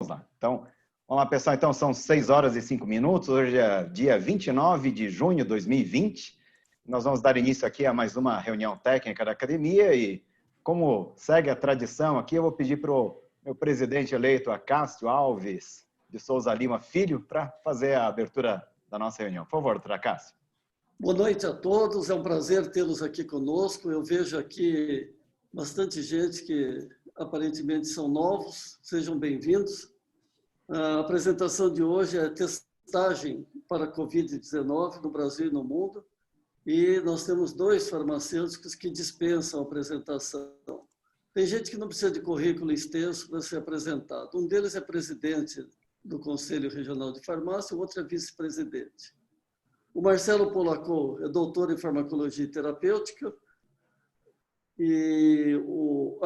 vamos lá. Então, vamos lá, pessoal. Então, são 6 horas e 5 minutos. Hoje é dia 29 de junho de 2020. Nós vamos dar início aqui a mais uma reunião técnica da academia e, como segue a tradição aqui, eu vou pedir para o meu presidente eleito, Acácio Alves de Souza Lima Filho, para fazer a abertura da nossa reunião. Por favor, doutor Acácio. Boa noite a todos, é um prazer tê-los aqui conosco. Eu vejo aqui bastante gente que aparentemente são novos, sejam bem-vindos. A apresentação de hoje é testagem para a Covid-19 no Brasil e no mundo. E nós temos 2 farmacêuticos que dispensam a apresentação. Tem gente que não precisa de currículo extenso para ser apresentado. Um deles é presidente do Conselho Regional de Farmácia, o outro é vice-presidente. O Marcelo Polacco é doutor em farmacologia terapêutica, o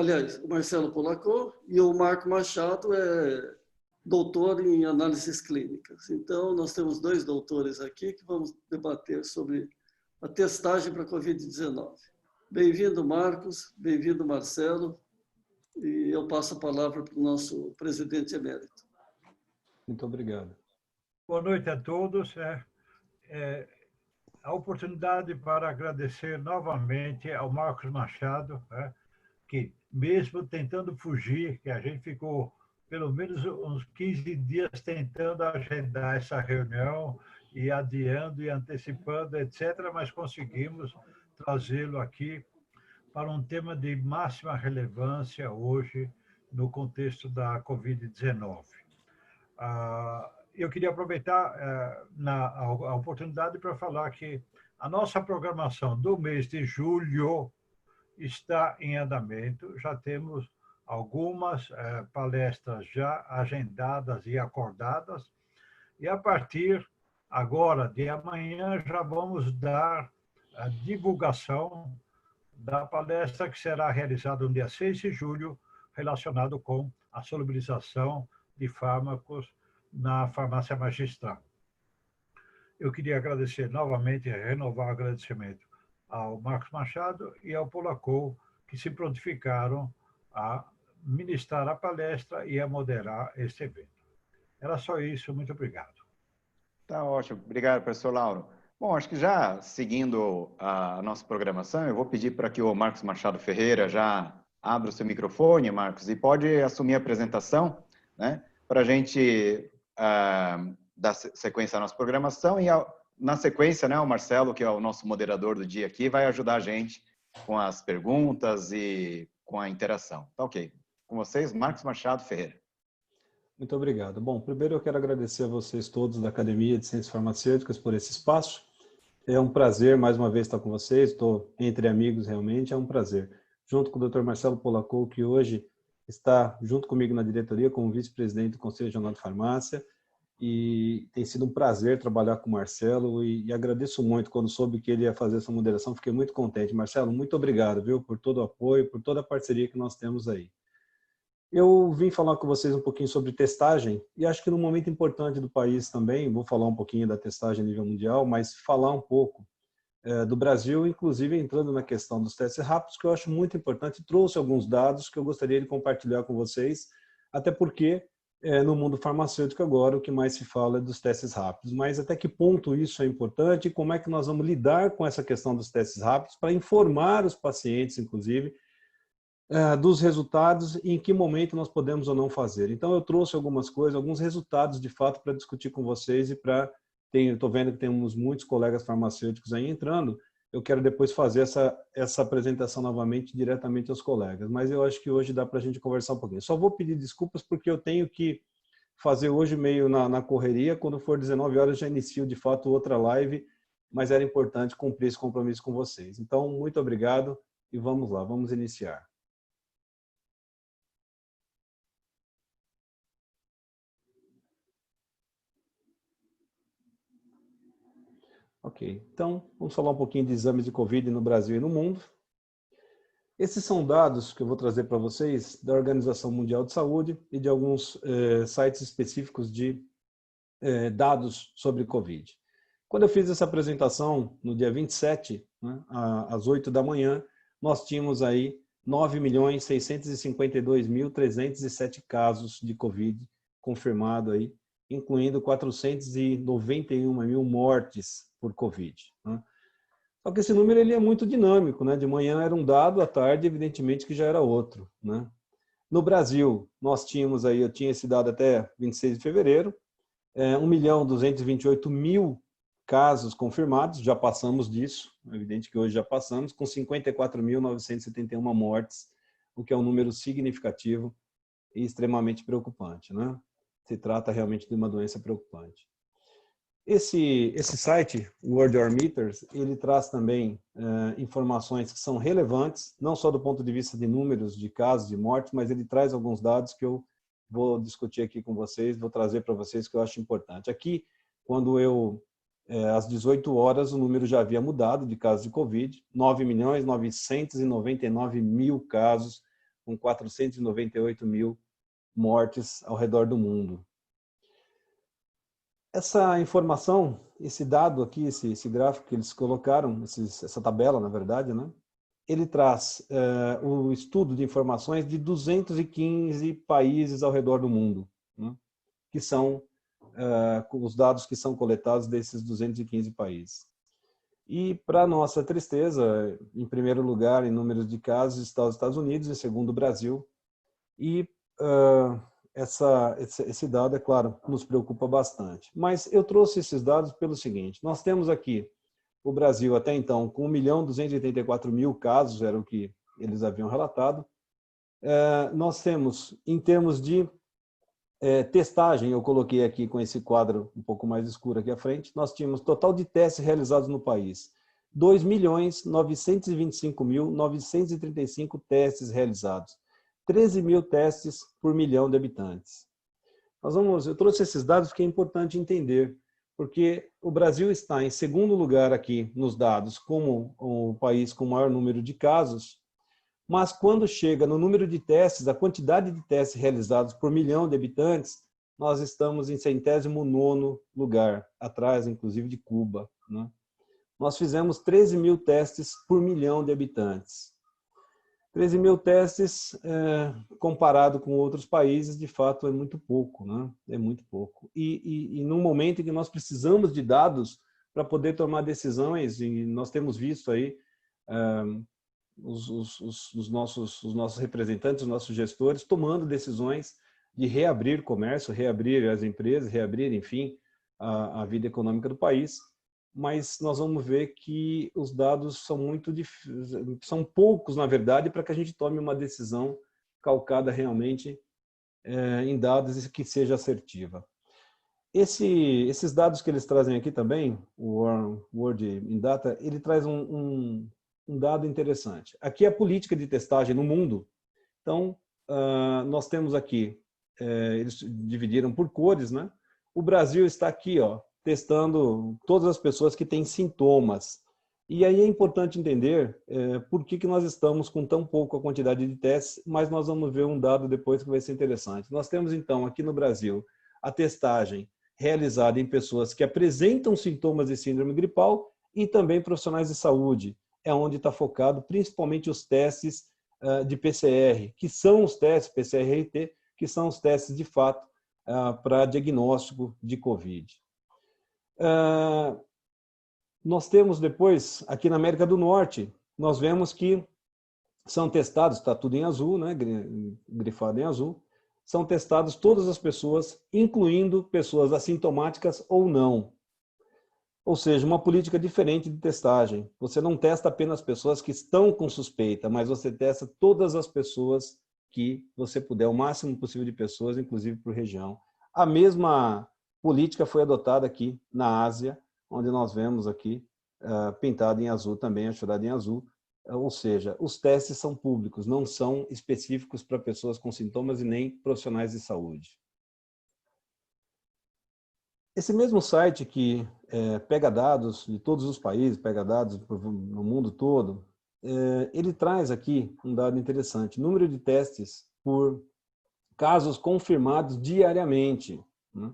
Marcelo Polacco, e o Marco Machado é doutor em análises clínicas. Então, nós temos 2 doutores aqui que vamos debater sobre a testagem para a Covid-19. Bem-vindo, Marcos, bem-vindo, Marcelo, e eu passo a palavra para o nosso presidente emérito. Muito obrigado. Boa noite a todos. A oportunidade para agradecer novamente ao Marcos Machado, que mesmo tentando fugir, que a gente ficou pelo menos uns 15 dias tentando agendar essa reunião e adiando e antecipando, etc., mas conseguimos trazê-lo aqui para um tema de máxima relevância hoje no contexto da Covid-19. Eu queria aproveitar a oportunidade para falar que a nossa programação do mês de julho está em andamento. Já temos algumas palestras já agendadas e acordadas. E a partir agora de amanhã já vamos dar a divulgação da palestra que será realizada no dia 6 de julho, relacionado com a solubilização de fármacos na farmácia magistral. Eu queria agradecer novamente, renovar o agradecimento ao Marcos Machado e ao Polacco, que se prontificaram a ministrar a palestra e a moderar este evento. Era só isso, muito obrigado. Tá ótimo, obrigado, professor Lauro. Bom, acho que já seguindo a nossa programação, eu vou pedir para que o Marcos Machado Ferreira já abra o seu microfone, Marcos, e pode assumir a apresentação, né, para a gente dar sequência à nossa programação e, na sequência, né, o Marcelo, que é o nosso moderador do dia aqui, vai ajudar a gente com as perguntas e com a interação. Tá ok. Com vocês, Marcos Machado Ferreira. Muito obrigado. Bom, primeiro eu quero agradecer a vocês todos da Academia de Ciências Farmacêuticas por esse espaço. É um prazer, mais uma vez, estar com vocês. Estou entre amigos, realmente, é um prazer. Junto com o Dr. Marcelo Polacco, que hoje está junto comigo na diretoria como vice-presidente do Conselho Regional de Farmácia. E tem sido um prazer trabalhar com o Marcelo e agradeço muito quando soube que ele ia fazer essa moderação. Fiquei muito contente. Marcelo, muito obrigado, viu, por todo o apoio, por toda a parceria que nós temos aí. Eu vim falar com vocês um pouquinho sobre testagem e acho que num momento importante do país também, vou falar um pouquinho da testagem a nível mundial, mas falar um pouco do Brasil, inclusive entrando na questão dos testes rápidos, que eu acho muito importante. Trouxe alguns dados que eu gostaria de compartilhar com vocês, até porque no mundo farmacêutico agora o que mais se fala é dos testes rápidos. Mas até que ponto isso é importante e como é que nós vamos lidar com essa questão dos testes rápidos para informar os pacientes, inclusive, dos resultados e em que momento nós podemos ou não fazer. Então, eu trouxe algumas coisas, alguns resultados de fato para discutir com vocês e para... Estou vendo que temos muitos colegas farmacêuticos aí entrando, eu quero depois fazer essa apresentação novamente diretamente aos colegas, mas eu acho que hoje dá para a gente conversar um pouquinho. Só vou pedir desculpas porque eu tenho que fazer hoje meio na correria, quando for 19 horas já inicio de fato outra live, mas era importante cumprir esse compromisso com vocês. Então, muito obrigado e vamos lá, vamos iniciar. Ok, então vamos falar um pouquinho de exames de Covid no Brasil e no mundo. Esses são dados que eu vou trazer para vocês da Organização Mundial de Saúde e de alguns sites específicos de dados sobre Covid. Quando eu fiz essa apresentação no dia 27, né, às 8 da manhã, nós tínhamos aí 9.652.307 casos de Covid confirmado aí, incluindo 491 mil mortes por Covid, né? Só que esse número ele é muito dinâmico, né? De manhã era um dado, à tarde, evidentemente, que já era outro, né? No Brasil, nós tínhamos aí, eu tinha esse dado até 26 de fevereiro, 1.228.000 casos confirmados, já passamos disso, é evidente que hoje já passamos, com 54.971 mortes, o que é um número significativo e extremamente preocupante, né? Se trata realmente de uma doença preocupante. Esse site, World War Meters, ele traz também informações que são relevantes, não só do ponto de vista de números de casos de mortes, mas ele traz alguns dados que eu vou discutir aqui com vocês, vou trazer para vocês que eu acho importante. Aqui, quando às 18 horas, o número já havia mudado de casos de Covid, 9.999.000 casos, com 498.000 mortes ao redor do mundo. Essa informação, esse dado aqui, esse gráfico que eles colocaram, essa tabela, na verdade, né? Ele traz o estudo de informações de 215 países ao redor do mundo, né? Que são os dados que são coletados desses 215 países. E, para nossa tristeza, em primeiro lugar, em números de casos, está os Estados Unidos, em segundo, o Brasil. E esse dado, é claro, nos preocupa bastante. Mas eu trouxe esses dados pelo seguinte: nós temos aqui o Brasil, até então, com 1.284.000 casos, era o que eles haviam relatado. Nós temos, em termos de testagem, eu coloquei aqui com esse quadro um pouco mais escuro aqui à frente, nós tínhamos total de testes realizados no país, 2.925.935 testes realizados, 13 mil testes por milhão de habitantes. Eu trouxe esses dados porque é importante entender, porque o Brasil está em segundo lugar aqui nos dados como o país com o maior número de casos, mas quando chega no número de testes, a quantidade de testes realizados por milhão de habitantes, nós estamos em 109º lugar, atrás, inclusive, de Cuba, né? Nós fizemos 13 mil testes por milhão de habitantes. 13 mil testes, comparado com outros países, de fato, é muito pouco, né? É muito pouco. E num momento em que nós precisamos de dados para poder tomar decisões, e nós temos visto aí os nossos representantes, os nossos gestores, tomando decisões de reabrir o comércio, reabrir as empresas, reabrir, enfim, a vida econômica do país. Mas nós vamos ver que os dados são poucos, na verdade, para que a gente tome uma decisão calcada realmente em dados e que seja assertiva. Esses dados que eles trazem aqui também, o World in Data, ele traz um dado interessante. Aqui é a política de testagem no mundo. Então, nós temos aqui, eles dividiram por cores, né? O Brasil está aqui, ó, testando todas as pessoas que têm sintomas. E aí é importante entender por que nós estamos com tão pouca quantidade de testes, mas nós vamos ver um dado depois que vai ser interessante. Nós temos, então, aqui no Brasil, a testagem realizada em pessoas que apresentam sintomas de síndrome gripal e também profissionais de saúde. É onde está focado principalmente os testes de PCR, que são os testes PCR-RT, que são os testes de fato para diagnóstico de Covid. Nós temos depois, aqui na América do Norte, nós vemos que são testados, está tudo em azul, né, grifado em azul, são testados todas as pessoas, incluindo pessoas assintomáticas ou não. Ou seja, uma política diferente de testagem. Você não testa apenas pessoas que estão com suspeita, mas você testa todas as pessoas que você puder, o máximo possível de pessoas, inclusive por região. A mesma política foi adotada aqui na Ásia, onde nós vemos aqui, pintado em azul também, achurado em azul. Ou seja, os testes são públicos, não são específicos para pessoas com sintomas e nem profissionais de saúde. Esse mesmo site que pega dados de todos os países, pega dados no mundo todo, ele traz aqui um dado interessante, número de testes por casos confirmados diariamente, né?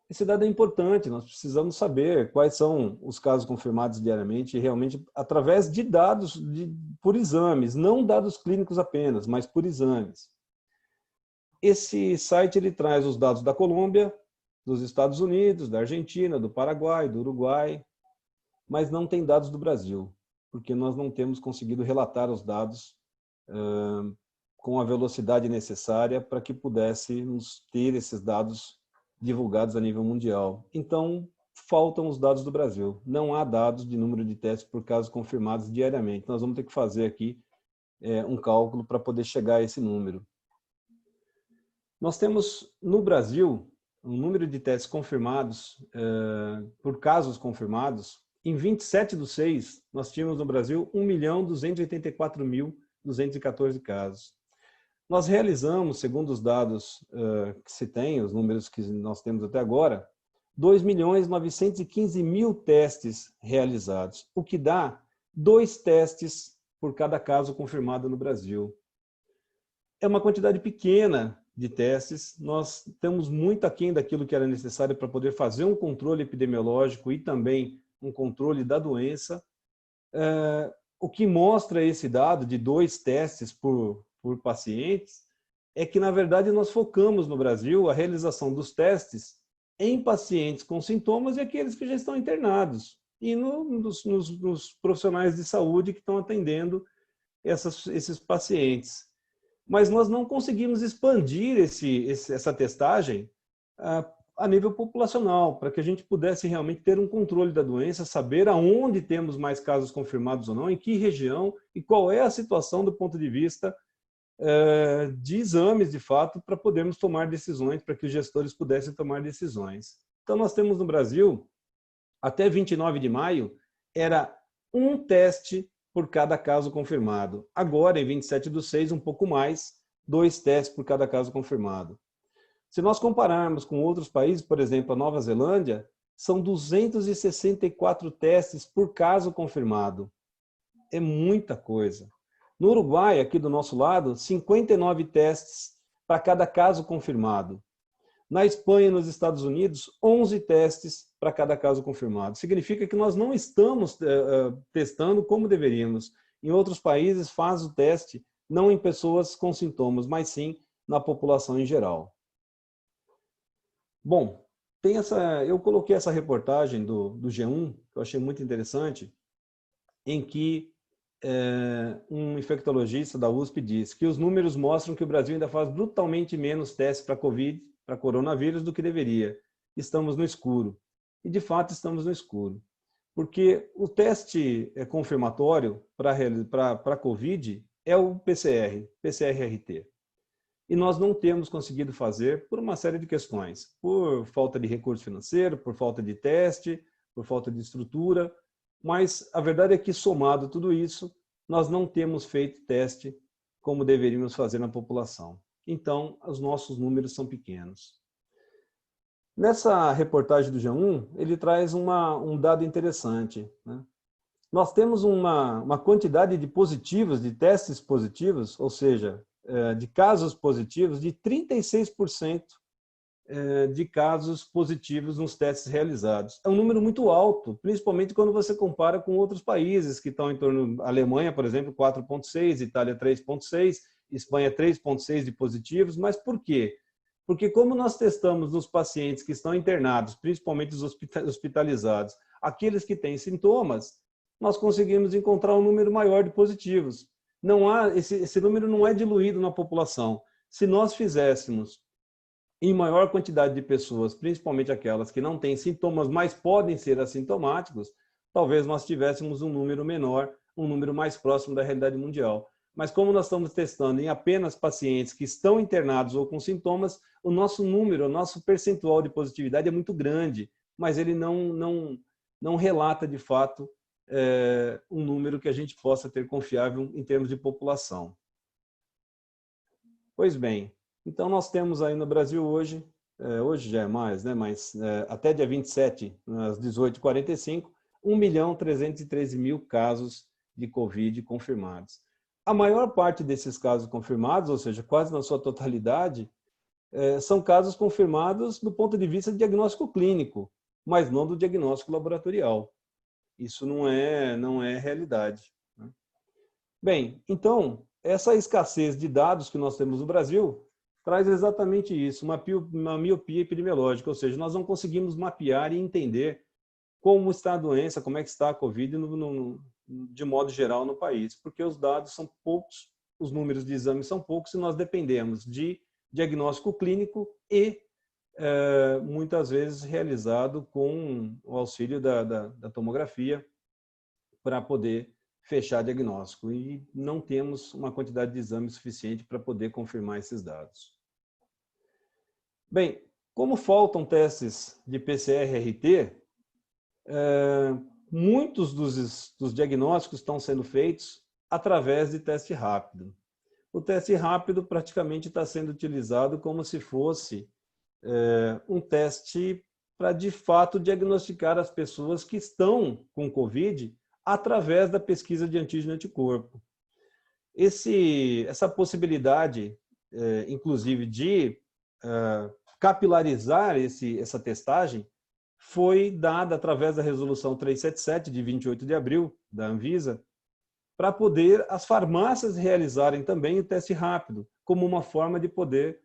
Esse dado é importante, nós precisamos saber quais são os casos confirmados diariamente, realmente através de dados por exames, não dados clínicos apenas, mas por exames. esse site ele traz os dados da Colômbia, dos Estados Unidos, da Argentina, do Paraguai, do Uruguai, mas não tem dados do Brasil, porque nós não temos conseguido relatar os dados com a velocidade necessária para que pudéssemos ter esses dados divulgados a nível mundial. Então, faltam os dados do Brasil. Não há dados de número de testes por casos confirmados diariamente. Nós vamos ter que fazer aqui um cálculo para poder chegar a esse número. Nós temos, no Brasil, um número de testes confirmados, por casos confirmados. Em 27/6, nós tínhamos no Brasil 1.284.214 casos. Nós realizamos, segundo os dados que se tem, os números que nós temos até agora, 2.915.000 testes realizados, o que dá 2 testes por cada caso confirmado no Brasil. É uma quantidade pequena de testes, nós estamos muito aquém daquilo que era necessário para poder fazer um controle epidemiológico e também um controle da doença. O que mostra esse dado de 2 testes por pacientes é que, na verdade, nós focamos no Brasil a realização dos testes em pacientes com sintomas e aqueles que já estão internados, e nos profissionais de saúde que estão atendendo esses pacientes. Mas nós não conseguimos expandir essa testagem a nível populacional, para que a gente pudesse realmente ter um controle da doença, saber aonde temos mais casos confirmados ou não, em que região e qual é a situação do ponto de vista de exames, de fato, para podermos tomar decisões, para que os gestores pudessem tomar decisões. Então, nós temos no Brasil, até 29 de maio, era 1 teste por cada caso confirmado. Agora, em 27/6, um pouco mais, 2 testes por cada caso confirmado. Se nós compararmos com outros países, por exemplo, a Nova Zelândia, são 264 testes por caso confirmado. É muita coisa. No Uruguai, aqui do nosso lado, 59 testes para cada caso confirmado. Na Espanha e nos Estados Unidos, 11 testes para cada caso confirmado. Significa que nós não estamos testando como deveríamos. Em outros países, faz o teste não em pessoas com sintomas, mas sim na população em geral. Bom, eu coloquei essa reportagem do G1, que eu achei muito interessante, em que um infectologista da USP diz que os números mostram que o Brasil ainda faz brutalmente menos testes para Covid, para coronavírus, do que deveria. Estamos no escuro. E, de fato, estamos no escuro. Porque o teste confirmatório para Covid é o PCR-RT. E nós não temos conseguido fazer por uma série de questões. Por falta de recurso financeiro, por falta de teste, por falta de estrutura. Mas a verdade é que, somado tudo isso, nós não temos feito teste como deveríamos fazer na população. Então, os nossos números são pequenos. Nessa reportagem do G1, ele traz um dado interessante, né? Nós temos uma quantidade de positivos, de testes positivos, ou seja, de casos positivos, de 36% de casos positivos nos testes realizados. É um número muito alto, principalmente quando você compara com outros países que estão em torno, Alemanha, por exemplo, 4,6, Itália 3,6, Espanha 3,6 de positivos. Mas por quê? Porque como nós testamos nos pacientes que estão internados, principalmente os hospitalizados, aqueles que têm sintomas, nós conseguimos encontrar um número maior de positivos. Esse número não é diluído na população. Se nós fizéssemos em maior quantidade de pessoas, principalmente aquelas que não têm sintomas, mas podem ser assintomáticos, talvez nós tivéssemos um número menor, um número mais próximo da realidade mundial. Mas como nós estamos testando em apenas pacientes que estão internados ou com sintomas, o nosso número, o nosso percentual de positividade é muito grande, mas ele não relata, de fato, um número que a gente possa ter confiável em termos de população. Pois bem, então nós temos aí no Brasil hoje já é mais, né? Mas até dia 27, às 18h45, 1.313.000 casos de Covid confirmados. A maior parte desses casos confirmados, ou seja, quase na sua totalidade, são casos confirmados do ponto de vista de diagnóstico clínico, mas não do diagnóstico laboratorial. Isso não é realidade, né? Bem, então, essa escassez de dados que nós temos no Brasil traz exatamente isso, uma miopia epidemiológica, ou seja, nós não conseguimos mapear e entender como está a doença, como é que está a Covid de modo geral no país, porque os dados são poucos, os números de exames são poucos e nós dependemos de diagnóstico clínico e muitas vezes realizado com o auxílio da tomografia para poder fechar diagnóstico e não temos uma quantidade de exames suficiente para poder confirmar esses dados. Bem, como faltam testes de PCR-RT, muitos dos diagnósticos estão sendo feitos através de teste rápido. O teste rápido praticamente está sendo utilizado como se fosse um teste para, de fato, diagnosticar as pessoas que estão com Covid através da pesquisa de antígeno-anticorpo. Essa possibilidade, inclusive, de capilarizar essa testagem foi dada através da resolução 377, de 28 de abril, da Anvisa, para poder as farmácias realizarem também o teste rápido, como uma forma de poder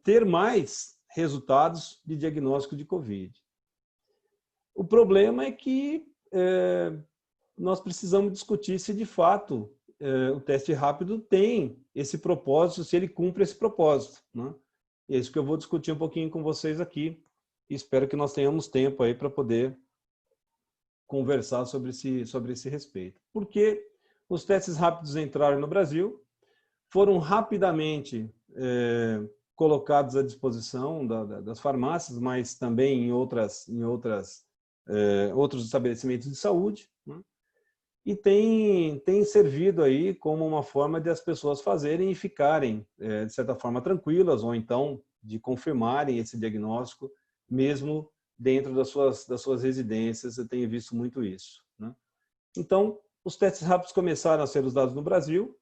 ter mais resultados de diagnóstico de Covid. O problema é que nós precisamos discutir se, de fato, o teste rápido tem esse propósito, se ele cumpre esse propósito, né? E é isso que eu vou discutir um pouquinho com vocês aqui. E espero que nós tenhamos tempo aí para poder conversar sobre esse respeito. Porque os testes rápidos entraram no Brasil, foram rapidamente colocados à disposição das farmácias, mas também em outros estabelecimentos de saúde, né? E tem servido aí como uma forma de as pessoas fazerem e ficarem, de certa forma, tranquilas, ou então de confirmarem esse diagnóstico, mesmo dentro das suas residências. Eu tenho visto muito isso, né? Então, os testes rápidos começaram a ser usados no Brasil.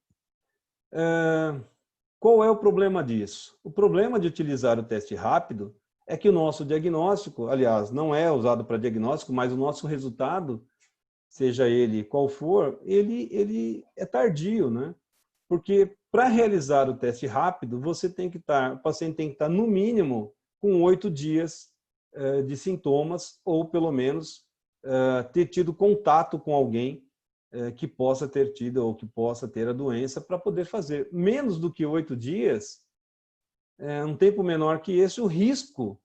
Qual é o problema disso? O problema de utilizar o teste rápido é que o nosso diagnóstico, aliás, não é usado para diagnóstico, mas o nosso resultado, seja ele qual for, ele é tardio, né? Porque para realizar o teste rápido, o paciente tem que estar no mínimo com 8 dias de sintomas, ou pelo menos ter tido contato com alguém que possa ter tido ou que possa ter a doença para poder fazer. Menos do que 8 dias, um tempo menor que esse, o risco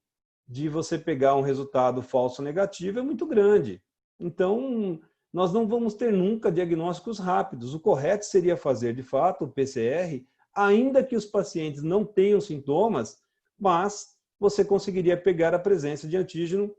de você pegar um resultado falso negativo é muito grande. Então, nós não vamos ter nunca diagnósticos rápidos. O correto seria fazer, de fato, o PCR, ainda que os pacientes não tenham sintomas, mas você conseguiria pegar a presença de antígeno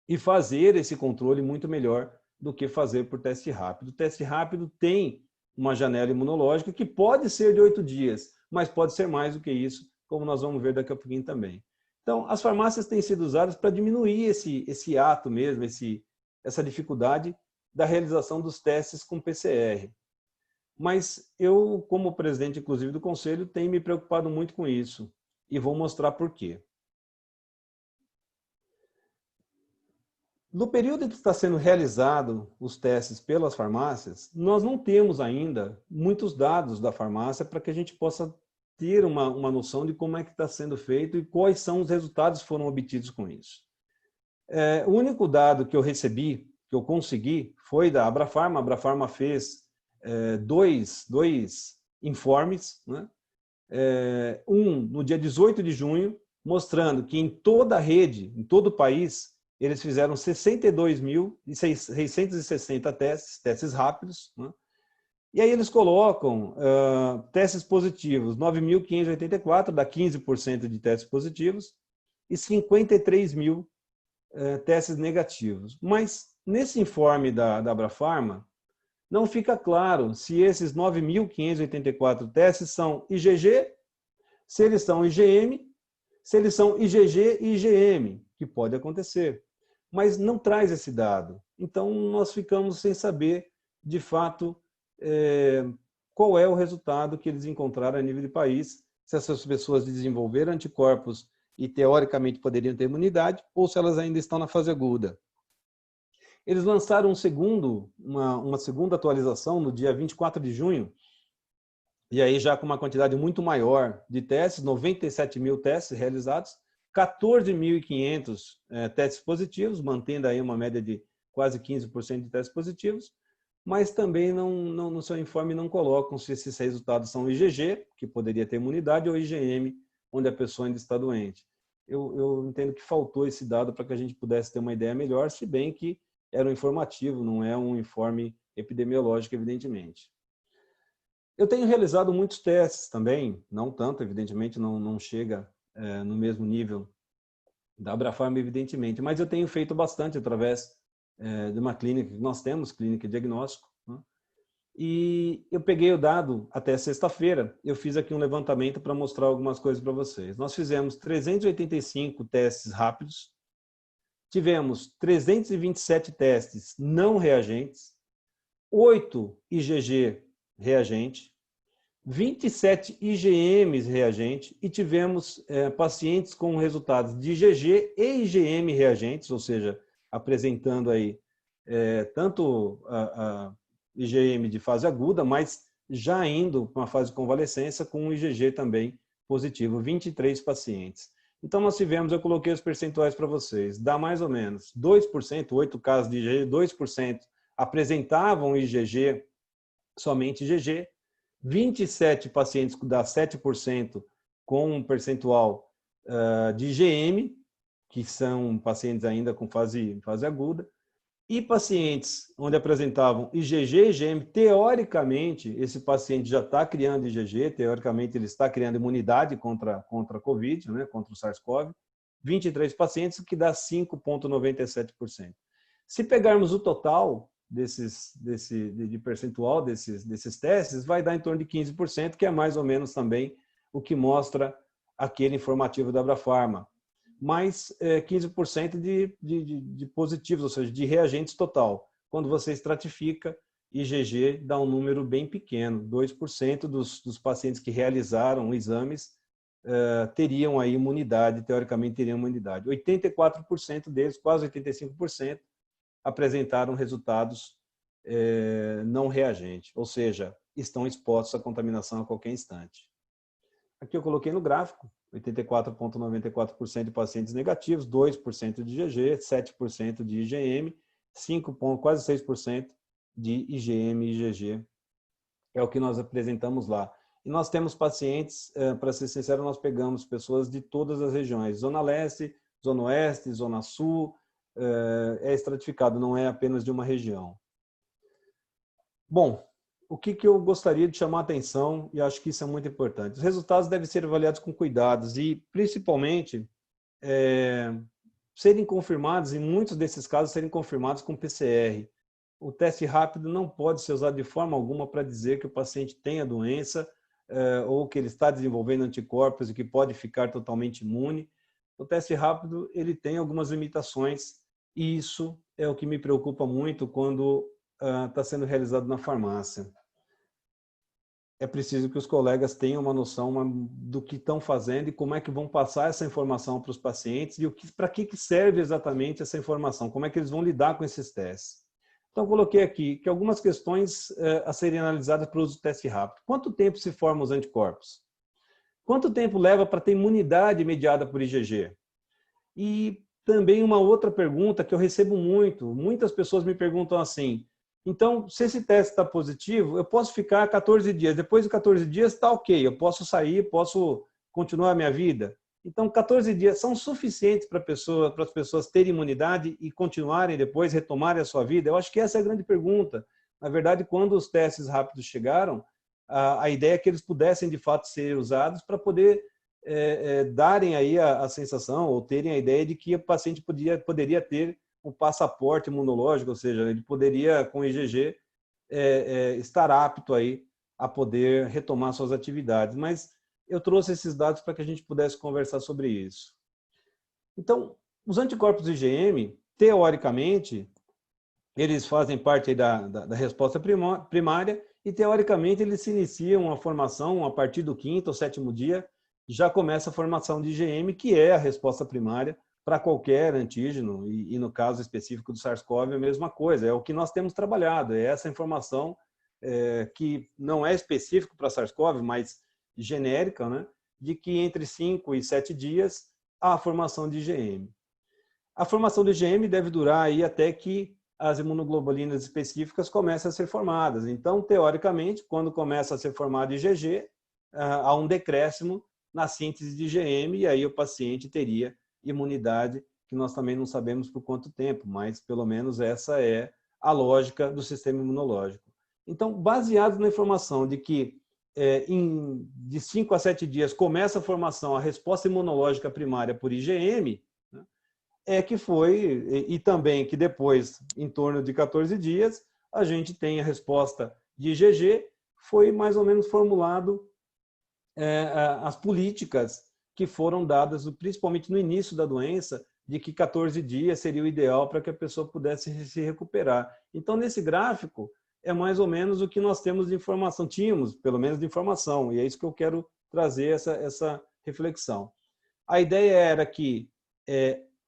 e fazer esse controle muito melhor do que fazer por teste rápido. O teste rápido tem uma janela imunológica que pode ser de 8 dias, mas pode ser mais do que isso, como nós vamos ver daqui a pouquinho também. Então, as farmácias têm sido usadas para diminuir esse ato mesmo, essa dificuldade da realização dos testes com PCR. Mas eu, como presidente, inclusive, do Conselho, tenho me preocupado muito com isso e vou mostrar por quê. No período em que está sendo realizado os testes pelas farmácias, nós não temos ainda muitos dados da farmácia para que a gente possa ter uma noção de como é que está sendo feito e quais são os resultados que foram obtidos com isso. O único dado que eu recebi, que eu consegui, foi da Abrafarma. A Abrafarma fez dois informes, né? Um no dia 18 de junho, mostrando que em toda a rede, em todo o país, eles fizeram 62.660 testes rápidos, né? E aí eles colocam testes positivos, 9.584, dá 15% de testes positivos, e 53 mil testes negativos. Mas nesse informe da Abrafarma, não fica claro se esses 9.584 testes são IgG, se eles são IgM, se eles são IgG e IgM, que pode acontecer. Mas não traz esse dado. Então, nós ficamos sem saber, de fato, qual é o resultado que eles encontraram a nível de país, se essas pessoas desenvolveram anticorpos e, teoricamente, poderiam ter imunidade, ou se elas ainda estão na fase aguda. Eles lançaram uma segunda atualização no dia 24 de junho, E aí já com uma quantidade muito maior de testes, 97 mil testes realizados, 14.500 testes positivos, mantendo aí uma média de quase 15% de testes positivos, mas também no seu informe não colocam se esses resultados são IgG, que poderia ter imunidade, ou IgM, onde a pessoa ainda está doente. Eu entendo que faltou esse dado para que a gente pudesse ter uma ideia melhor, se bem que era um informativo, não é um informe epidemiológico, evidentemente. Eu tenho realizado muitos testes também, não tanto, evidentemente, não chega no mesmo nível da Abrafarma, evidentemente, mas eu tenho feito bastante através de uma clínica que nós temos, clínica de diagnóstico, né? E eu peguei o dado até sexta-feira, eu fiz aqui um levantamento para mostrar algumas coisas para vocês. Nós fizemos 385 testes rápidos, tivemos 327 testes não reagentes, 8 IgG reagente, 27 IgMs reagente e tivemos pacientes com resultados de IgG e IgM reagentes, ou seja, apresentando aí tanto a IgM de fase aguda, mas já indo para uma fase de convalescência com um IgG também positivo, 23 pacientes. Então nós tivemos, eu coloquei os percentuais para vocês, dá mais ou menos 2%, 8 casos de IgG, 2% apresentavam IgG, somente IgG, 27 pacientes, dá 7%, com um percentual de IgM, que são pacientes ainda com fase aguda, e pacientes onde apresentavam IgG e IgM, teoricamente, esse paciente já está criando IgG, teoricamente ele está criando imunidade contra a COVID, né, contra o SARS-CoV, 23 pacientes, que dá 5,97%. Se pegarmos o total de percentual desses testes, vai dar em torno de 15%, que é mais ou menos também o que mostra aquele informativo da Abrafarma. Mais 15% de positivos, ou seja, de reagentes total. Quando você estratifica, IgG dá um número bem pequeno, 2% dos pacientes que realizaram exames teriam aí imunidade, teoricamente teriam imunidade. 84% deles, quase 85%, apresentaram resultados não reagentes, ou seja, estão expostos à contaminação a qualquer instante. Aqui eu coloquei no gráfico, 84,94% de pacientes negativos, 2% de IgG, 7% de IgM, quase 6% de IgM e IgG. É o que nós apresentamos lá. E nós temos pacientes, para ser sincero, nós pegamos pessoas de todas as regiões, Zona Leste, Zona Oeste, Zona Sul, é estratificado, não é apenas de uma região. Bom, o que eu gostaria de chamar a atenção, e acho que isso é muito importante, os resultados devem ser avaliados com cuidados e, principalmente, serem confirmados, em muitos desses casos, serem confirmados com PCR. O teste rápido não pode ser usado de forma alguma para dizer que o paciente tem a doença ou que ele está desenvolvendo anticorpos e que pode ficar totalmente imune. O teste rápido ele tem algumas limitações e isso é o que me preocupa muito quando está sendo realizado na farmácia. É preciso que os colegas tenham uma noção do que estão fazendo e como é que vão passar essa informação para os pacientes e para que serve exatamente essa informação, como é que eles vão lidar com esses testes. Então, eu coloquei aqui que algumas questões a serem analisadas para o uso do teste rápido. Quanto tempo se formam os anticorpos? Quanto tempo leva para ter imunidade mediada por IgG? E também uma outra pergunta que eu recebo muitas pessoas me perguntam assim, então, se esse teste está positivo, eu posso ficar 14 dias. Depois de 14 dias está ok, eu posso sair, posso continuar a minha vida. Então, 14 dias são suficientes para as pessoas terem imunidade e continuarem depois, retomarem a sua vida? Eu acho que essa é a grande pergunta. Na verdade, quando os testes rápidos chegaram, a ideia é que eles pudessem, de fato, ser usados para poder darem aí a sensação ou terem a ideia de que o paciente poderia ter um passaporte imunológico, ou seja, ele poderia, com IgG, estar apto aí a poder retomar suas atividades. Mas eu trouxe esses dados para que a gente pudesse conversar sobre isso. Então, os anticorpos IgM, teoricamente, eles fazem parte da resposta primária e, teoricamente, eles se iniciam a formação a partir do 5º ou 7º dia, já começa a formação de IgM, que é a resposta primária para qualquer antígeno, e no caso específico do SARS-CoV é a mesma coisa, é o que nós temos trabalhado, é essa informação que não é específico para SARS-CoV, mas genérica, né, de que entre 5 e 7 dias há a formação de IgM. A formação de IgM deve durar aí até que as imunoglobulinas específicas comecem a ser formadas. Então, teoricamente, quando começa a ser formado IgG, há um decréscimo na síntese de IgM e aí o paciente teria imunidade, que nós também não sabemos por quanto tempo, mas pelo menos essa é a lógica do sistema imunológico. Então, baseado na informação de que de 5 a 7 dias começa a formação, a resposta imunológica primária por IgM, né, que foi, e também que depois, em torno de 14 dias, a gente tem a resposta de IgG, foi mais ou menos formulado as políticas que foram dadas, principalmente no início da doença, de que 14 dias seria o ideal para que a pessoa pudesse se recuperar. Então, nesse gráfico, é mais ou menos o que nós temos de informação, tínhamos, pelo menos, de informação, e é isso que eu quero trazer essa reflexão. A ideia era que,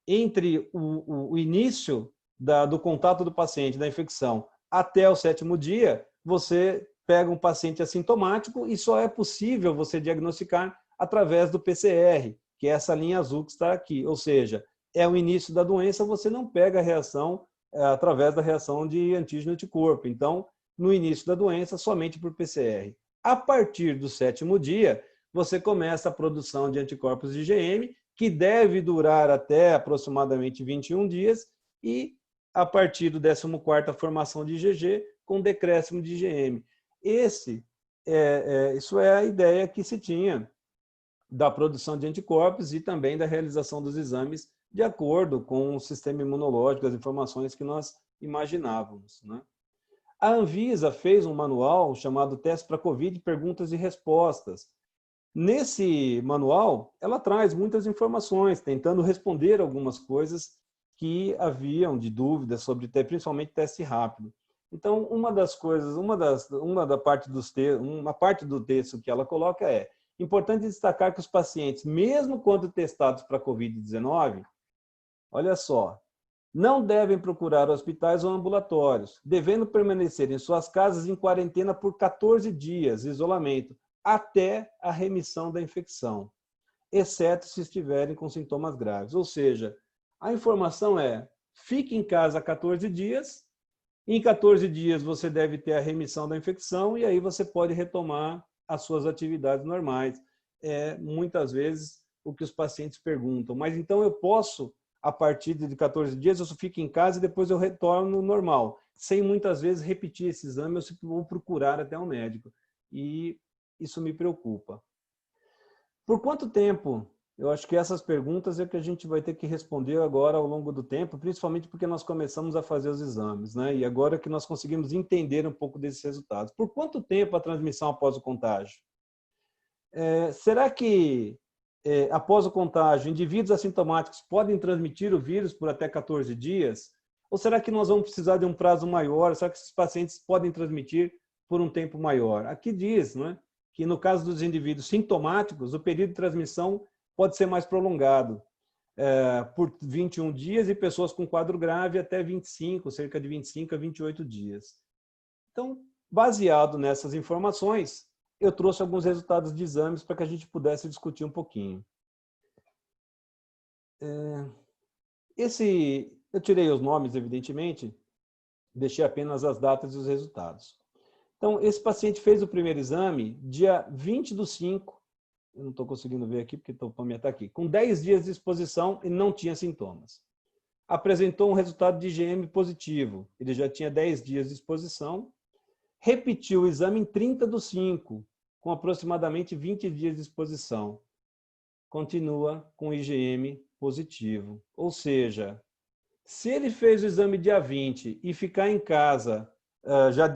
entre o início do contato do paciente, da infecção, até o 7º dia, você pega um paciente assintomático e só é possível você diagnosticar através do PCR, que é essa linha azul que está aqui. Ou seja, é o início da doença, você não pega a reação através da reação de antígeno-anticorpo. Então, no início da doença, somente por PCR. A partir do 7º dia, você começa a produção de anticorpos de IgM, que deve durar até aproximadamente 21 dias, e a partir do 14º, a formação de IgG, com decréscimo de IgM. Isso é a ideia que se tinha da produção de anticorpos e também da realização dos exames de acordo com o sistema imunológico, as informações que nós imaginávamos, né? A Anvisa fez um manual chamado Teste para Covid, Perguntas e Respostas. Nesse manual, ela traz muitas informações, tentando responder algumas coisas que haviam de dúvidas sobre, principalmente, teste rápido. Então, uma parte do texto que ela coloca é: importante destacar que os pacientes, mesmo quando testados para Covid-19, olha só, não devem procurar hospitais ou ambulatórios, devendo permanecer em suas casas em quarentena por 14 dias, isolamento, até a remissão da infecção, exceto se estiverem com sintomas graves. Ou seja, a informação é: fique em casa 14 dias, em 14 dias você deve ter a remissão da infecção e aí você pode retomar as suas atividades normais. Muitas vezes o que os pacientes perguntam: mas então eu posso, a partir de 14 dias, eu só fico em casa e depois eu retorno normal, sem muitas vezes repetir esse exame ou procurar até um médico. E isso me preocupa. Por quanto tempo? Eu acho que essas perguntas é que a gente vai ter que responder agora ao longo do tempo, principalmente porque nós começamos a fazer os exames, né? E agora que nós conseguimos entender um pouco desses resultados. Por quanto tempo a transmissão após o contágio? Será que após o contágio, indivíduos assintomáticos podem transmitir o vírus por até 14 dias? Ou será que nós vamos precisar de um prazo maior? Será que esses pacientes podem transmitir por um tempo maior? Aqui diz, né, que no caso dos indivíduos sintomáticos, o período de transmissão pode ser mais prolongado, por 21 dias, e pessoas com quadro grave até 25, cerca de 25 a 28 dias. Então, baseado nessas informações, eu trouxe alguns resultados de exames para que a gente pudesse discutir um pouquinho. Eu tirei os nomes, evidentemente, deixei apenas as datas e os resultados. Então, esse paciente fez o primeiro exame dia 20/5, eu não estou conseguindo ver aqui porque o topômetro está aqui, com 10 dias de exposição e não tinha sintomas. Apresentou um resultado de IgM positivo, ele já tinha 10 dias de exposição. Repetiu o exame em 30/5, com aproximadamente 20 dias de exposição. Continua com IgM positivo. Ou seja, se ele fez o exame dia 20 e ficar em casa,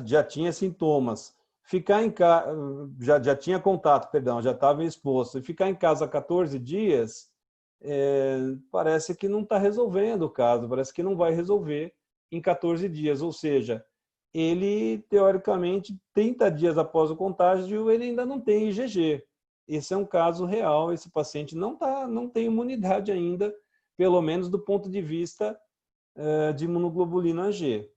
já tinha sintomas, ficar em casa, já tinha contato, perdão, já estava exposto, e ficar em casa 14 dias, parece que não está resolvendo o caso, parece que não vai resolver em 14 dias, ou seja, ele, teoricamente, 30 dias após o contágio, ele ainda não tem IgG. Esse é um caso real, esse paciente não tem imunidade ainda, pelo menos do ponto de vista de imunoglobulina G.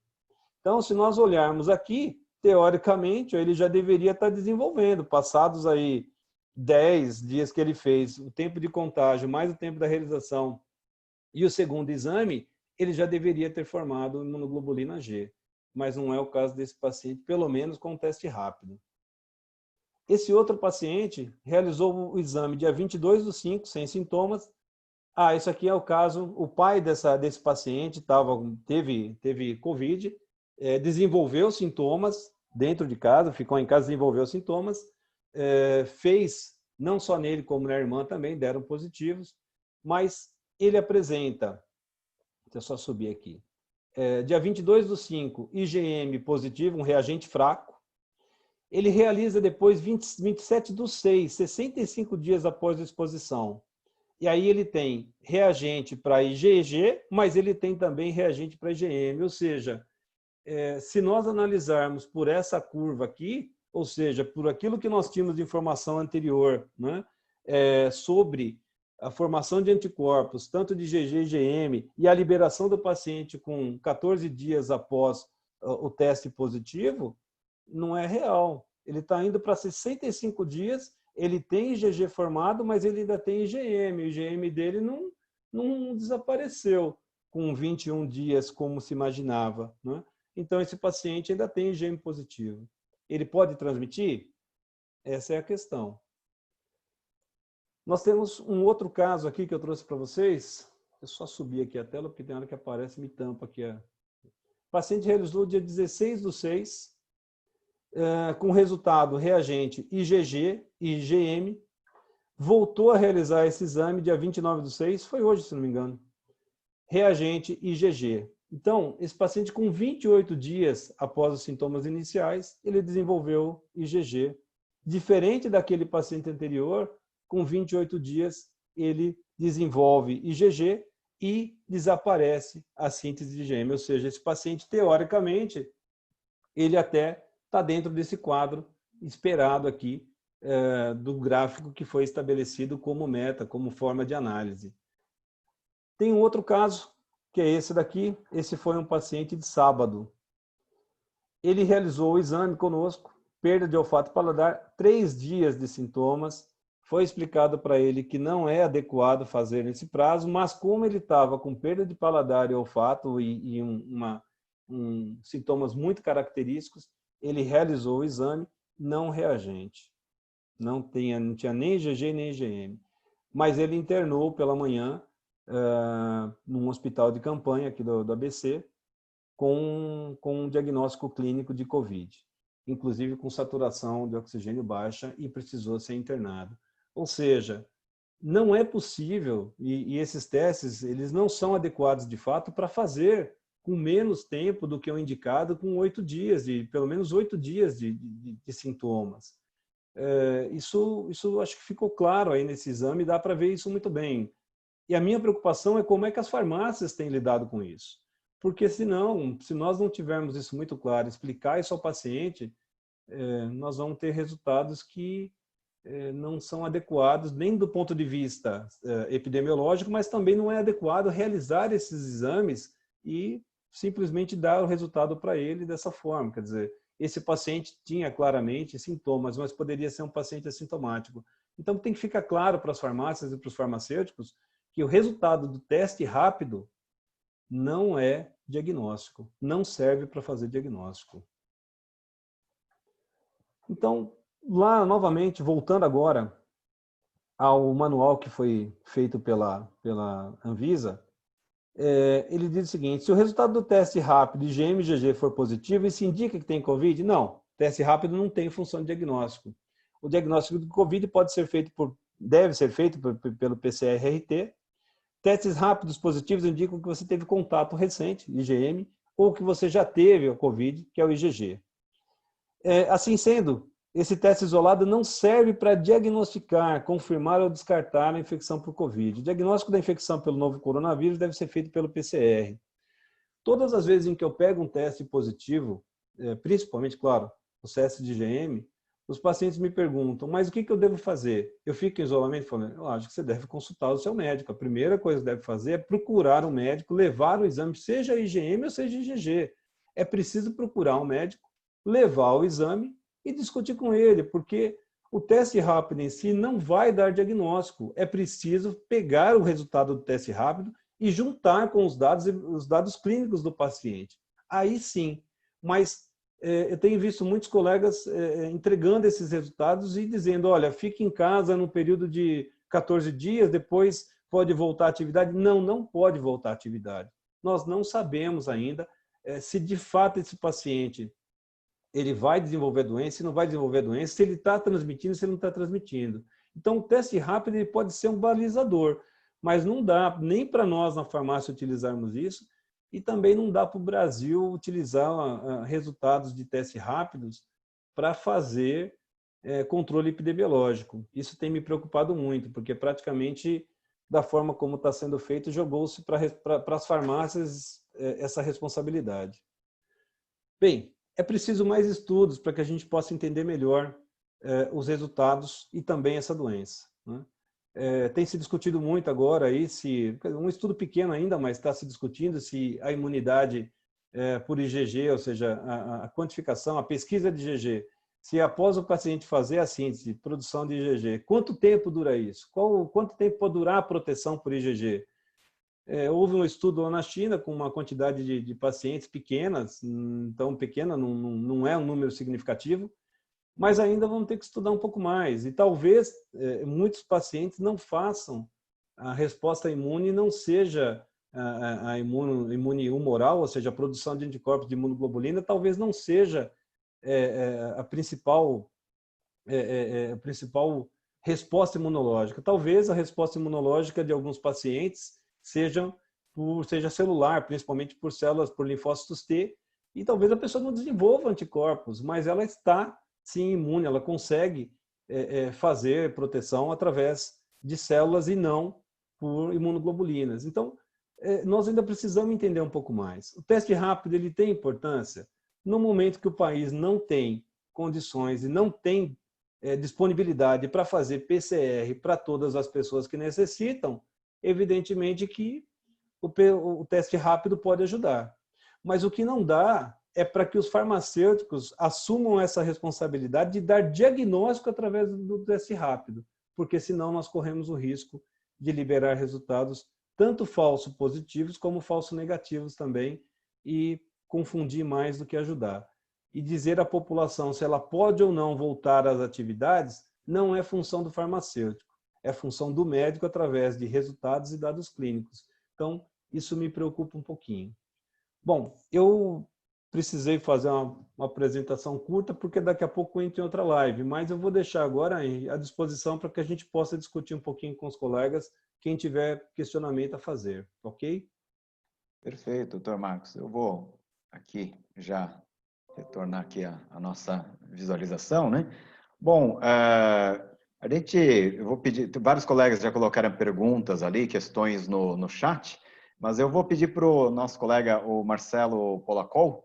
Então, se nós olharmos aqui, teoricamente, ele já deveria estar desenvolvendo. Passados aí 10 dias que ele fez, o tempo de contágio, mais o tempo da realização e o segundo exame, ele já deveria ter formado imunoglobulina G. Mas não é o caso desse paciente, pelo menos com um teste rápido. Esse outro paciente realizou o exame dia 22/5, sem sintomas. Isso aqui é o caso, o pai desse paciente teve Covid, desenvolveu sintomas dentro de casa, ficou em casa, desenvolveu sintomas, fez, não só nele como na irmã também, deram positivos, mas ele apresenta, deixa eu só subir aqui, dia 22/5, IgM positivo, um reagente fraco. Ele realiza depois 27/6, 65 dias após a exposição. E aí ele tem reagente para IgG, mas ele tem também reagente para IgM. Ou seja, se nós analisarmos por essa curva aqui, ou seja, por aquilo que nós tínhamos de informação anterior, né, sobre a formação de anticorpos, tanto de IgG e IgM, e a liberação do paciente com 14 dias após o teste positivo, não é real. Ele está indo para 65 dias, ele tem IgG formado, mas ele ainda tem IgM. O IgM dele não desapareceu com 21 dias, como se imaginava, né? Então, esse paciente ainda tem IgM positivo. Ele pode transmitir? Essa é a questão. Nós temos um outro caso aqui que eu trouxe para vocês. Eu só subir aqui a tela, porque tem hora que aparece e me tampa aqui. O paciente realizou dia 16/6, com resultado reagente IgG e IgM, voltou a realizar esse exame dia 29/6, foi hoje, se não me engano, reagente IgG. Então, esse paciente com 28 dias após os sintomas iniciais, ele desenvolveu IgG. Diferente daquele paciente anterior, com 28 dias, ele desenvolve IgG e desaparece a síntese de IgM. Ou seja, esse paciente, teoricamente, ele até está dentro desse quadro esperado aqui do gráfico que foi estabelecido como meta, como forma de análise. Tem um outro caso, que é esse daqui. Esse foi um paciente de sábado. Ele realizou o exame conosco, perda de olfato e paladar, 3 dias de sintomas. Foi explicado para ele que não é adequado fazer nesse prazo, mas como ele estava com perda de paladar e olfato e sintomas muito característicos, ele realizou o exame não reagente. Não tinha nem IgG nem IgM. Mas ele internou pela manhã num hospital de campanha aqui do ABC com um diagnóstico clínico de Covid, inclusive com saturação de oxigênio baixa, e precisou ser internado. Ou seja, não é possível, e esses testes eles não são adequados de fato para fazer com menos tempo do que o indicado, com 8 dias, pelo menos 8 dias de sintomas. Isso acho que ficou claro aí nesse exame, dá para ver isso muito bem. E a minha preocupação é como é que as farmácias têm lidado com isso. Porque senão, se nós não tivermos isso muito claro, explicar isso ao paciente, nós vamos ter resultados que não são adequados, nem do ponto de vista epidemiológico, mas também não é adequado realizar esses exames e simplesmente dar o resultado para ele dessa forma. Quer dizer, esse paciente tinha claramente sintomas, mas poderia ser um paciente assintomático. Então, tem que ficar claro para as farmácias e para os farmacêuticos que o resultado do teste rápido não é diagnóstico, não serve para fazer diagnóstico. Então, lá, novamente, voltando agora ao manual que foi feito pela Anvisa, ele diz o seguinte: se o resultado do teste rápido IgM e IgG for positivo, isso indica que tem Covid? Não, teste rápido não tem função de diagnóstico. O diagnóstico do Covid deve ser feito pelo PCR-RT. Testes rápidos positivos indicam que você teve contato recente, IgM, ou que você já teve o Covid, que é o IgG. Assim sendo, esse teste isolado não serve para diagnosticar, confirmar ou descartar a infecção por Covid. O diagnóstico da infecção pelo novo coronavírus deve ser feito pelo PCR. Todas as vezes em que eu pego um teste positivo, principalmente, claro, os testes de IgM, os pacientes me perguntam, mas o que eu devo fazer? Eu fico em isolamento? Falando, eu acho que você deve consultar o seu médico. A primeira coisa que deve fazer é procurar um médico, levar o exame, seja IgM ou seja IgG. É preciso procurar um médico levar o exame e discutir com ele, porque o teste rápido em si não vai dar diagnóstico. É preciso pegar o resultado do teste rápido e juntar com os dados clínicos do paciente. Aí sim, mas eu tenho visto muitos colegas entregando esses resultados e dizendo, olha, fique em casa no período de 14 dias, depois pode voltar à atividade. Não, não pode voltar à atividade. Nós não sabemos ainda se de fato esse paciente ele vai desenvolver doença, se não vai desenvolver doença, se ele está transmitindo, se ele não está transmitindo. Então, o teste rápido ele pode ser um balizador, mas não dá nem para nós na farmácia utilizarmos isso, e também não dá para o Brasil utilizar resultados de testes rápidos para fazer controle epidemiológico. Isso tem me preocupado muito, porque praticamente, da forma como está sendo feito, jogou-se para as farmácias essa responsabilidade. Bem, é preciso mais estudos para que a gente possa entender melhor os resultados e também essa doença, né? Tem se discutido muito agora, aí, um estudo pequeno ainda, mas está se discutindo se a imunidade por IgG, ou seja, a quantificação, a pesquisa de IgG, se após o paciente fazer a síntese, produção de IgG, quanto tempo dura isso? Quanto tempo pode durar a proteção por IgG? Houve um estudo lá na China com uma quantidade de pacientes pequenas, então pequena não é um número significativo, mas ainda vamos ter que estudar um pouco mais. E talvez muitos pacientes não façam a resposta imune, não seja a imune humoral, ou seja, a produção de anticorpos de imunoglobulina, talvez não seja a principal resposta imunológica. Talvez a resposta imunológica de alguns pacientes seja celular, principalmente por células, por linfócitos T, e talvez a pessoa não desenvolva anticorpos, mas ela está, sim, imune, ela consegue fazer proteção através de células e não por imunoglobulinas. Então, nós ainda precisamos entender um pouco mais. O teste rápido ele tem importância no momento que o país não tem condições e não tem disponibilidade para fazer PCR para todas as pessoas que necessitam. Evidentemente que o teste rápido pode ajudar. Mas o que não dá é para que os farmacêuticos assumam essa responsabilidade de dar diagnóstico através do teste rápido, porque senão nós corremos o risco de liberar resultados tanto falso positivos como falso negativos também e confundir mais do que ajudar. E dizer à população se ela pode ou não voltar às atividades não é função do farmacêutico. É função do médico através de resultados e dados clínicos. Então, isso me preocupa um pouquinho. Bom, eu precisei fazer uma apresentação curta, porque daqui a pouco eu entro em outra live, mas eu vou deixar agora à disposição para que a gente possa discutir um pouquinho com os colegas, quem tiver questionamento a fazer, ok? Perfeito, doutor Marcos. Eu vou aqui já retornar aqui a nossa visualização, né? Bom, eu vou pedir, vários colegas já colocaram perguntas ali, questões no chat, mas eu vou pedir para o nosso colega, o Marcelo Polacol,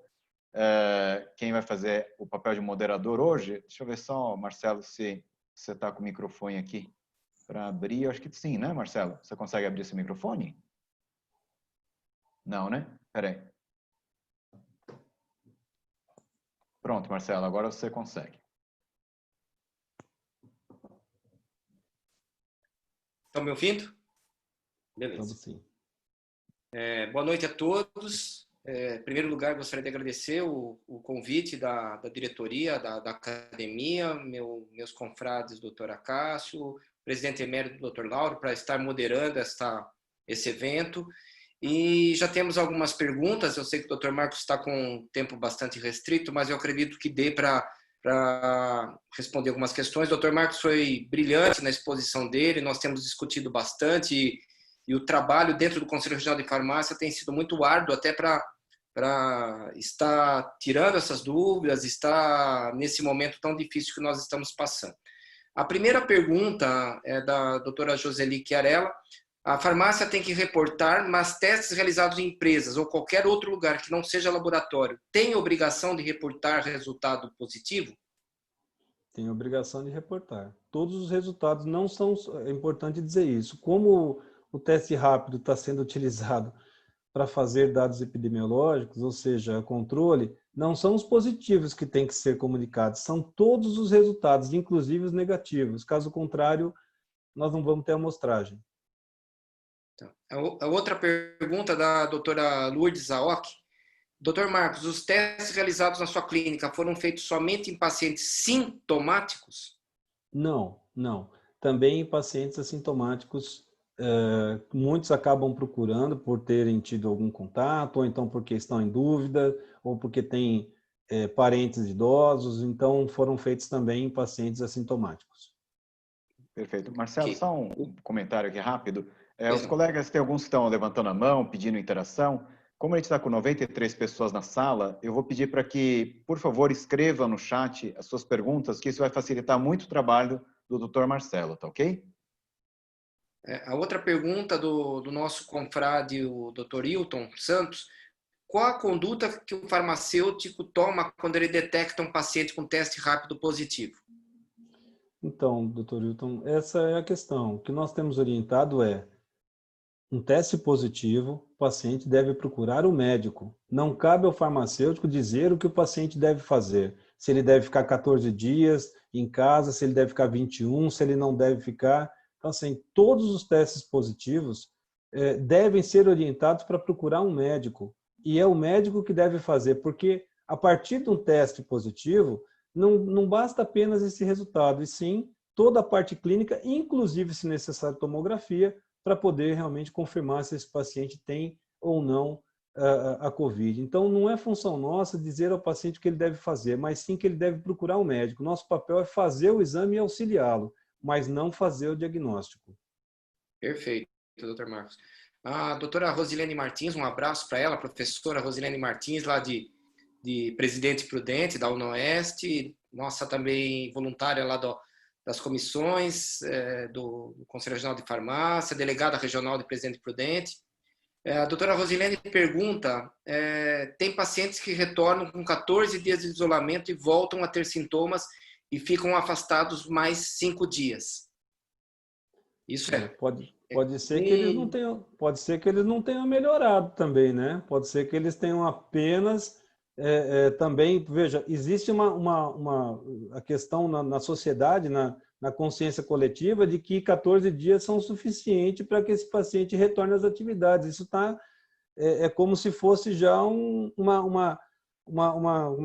quem vai fazer o papel de moderador hoje. Deixa eu ver só, Marcelo, se você está com o microfone aqui para abrir. Eu acho que sim, né, Marcelo? Você consegue abrir esse microfone? Não, né? Espera aí. Pronto, Marcelo, agora você consegue. Estão me ouvindo? Beleza. Estamos sim. Boa noite a todos. Em primeiro lugar, gostaria de agradecer o convite da diretoria, da academia, meus confrades, doutor Acácio, presidente emérito, doutor Lauro, para estar moderando esse evento. E já temos algumas perguntas. Eu sei que o doutor Marcos está com um tempo bastante restrito, mas eu acredito que dê para responder algumas questões. O doutor Marcos foi brilhante na exposição dele, nós temos discutido bastante e o trabalho dentro do Conselho Regional de Farmácia tem sido muito árduo até para estar tirando essas dúvidas, estar nesse momento tão difícil que nós estamos passando. A primeira pergunta é da doutora Joseli Chiarella. A farmácia tem que reportar, mas testes realizados em empresas ou qualquer outro lugar que não seja laboratório tem obrigação de reportar resultado positivo? Tem obrigação de reportar. Todos os resultados não são... É importante dizer isso. Como o teste rápido está sendo utilizado para fazer dados epidemiológicos, ou seja, controle, não são os positivos que têm que ser comunicados, são todos os resultados, inclusive os negativos. Caso contrário, nós não vamos ter amostragem. A outra pergunta da doutora Lourdes Zaoc. Doutor Marcos, os testes realizados na sua clínica foram feitos somente em pacientes sintomáticos? Não, não. Também em pacientes assintomáticos, muitos acabam procurando por terem tido algum contato, ou então porque estão em dúvida, ou porque têm parentes idosos, então foram feitos também em pacientes assintomáticos. Perfeito. Marcelo, só um comentário aqui rápido. Os Não. colegas, tem alguns que estão levantando a mão, pedindo interação. Como a gente está com 93 pessoas na sala, eu vou pedir para que, por favor, escreva no chat as suas perguntas, que isso vai facilitar muito o trabalho do Dr. Marcelo, tá ok? A outra pergunta do nosso confrade, o Dr. Hilton Santos, qual a conduta que o farmacêutico toma quando ele detecta um paciente com teste rápido positivo? Então, doutor Hilton, essa é a questão. O que nós temos orientado é um teste positivo, o paciente deve procurar o médico. Não cabe ao farmacêutico dizer o que o paciente deve fazer. Se ele deve ficar 14 dias em casa, se ele deve ficar 21, se ele não deve ficar. Então, assim, todos os testes positivos devem ser orientados para procurar um médico. E é o médico que deve fazer, porque a partir de um teste positivo, não basta apenas esse resultado, e sim toda a parte clínica, inclusive, se necessário, tomografia, para poder realmente confirmar se esse paciente tem ou não a COVID. Então, não é função nossa dizer ao paciente o que ele deve fazer, mas sim que ele deve procurar um médico. Nosso papel é fazer o exame e auxiliá-lo, mas não fazer o diagnóstico. Perfeito, doutor Marcos. A doutora Rosilene Martins, um abraço para ela, a professora Rosilene Martins, lá de Presidente Prudente, da UNOeste, nossa também voluntária lá das comissões do Conselho Regional de Farmácia, delegada regional de Presidente Prudente. A doutora Rosilene pergunta, tem pacientes que retornam com 14 dias de isolamento e voltam a ter sintomas e ficam afastados mais 5 dias. Isso Pode ser que eles não tenham, pode ser que eles não tenham melhorado também, né? Pode ser que eles tenham apenas também, veja, existe a questão na sociedade, na consciência coletiva, de que 14 dias são suficientes para que esse paciente retorne às atividades. Isso como se fosse já como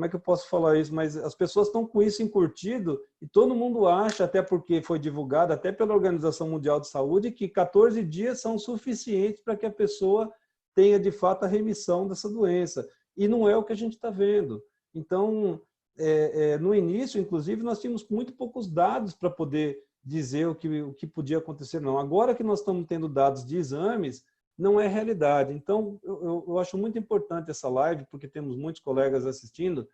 é que eu posso falar isso? Mas as pessoas estão com isso encurtido e todo mundo acha, até porque foi divulgado até pela Organização Mundial de Saúde, que 14 dias são suficientes para que a pessoa tenha de fato a remissão dessa doença. E não é o que a gente está vendo. Então, no início, inclusive, nós tínhamos muito poucos dados para poder dizer o que podia acontecer. Não. Agora que nós estamos tendo dados de exames, não é realidade. Então, eu acho muito importante essa live, porque temos muitos colegas assistindo.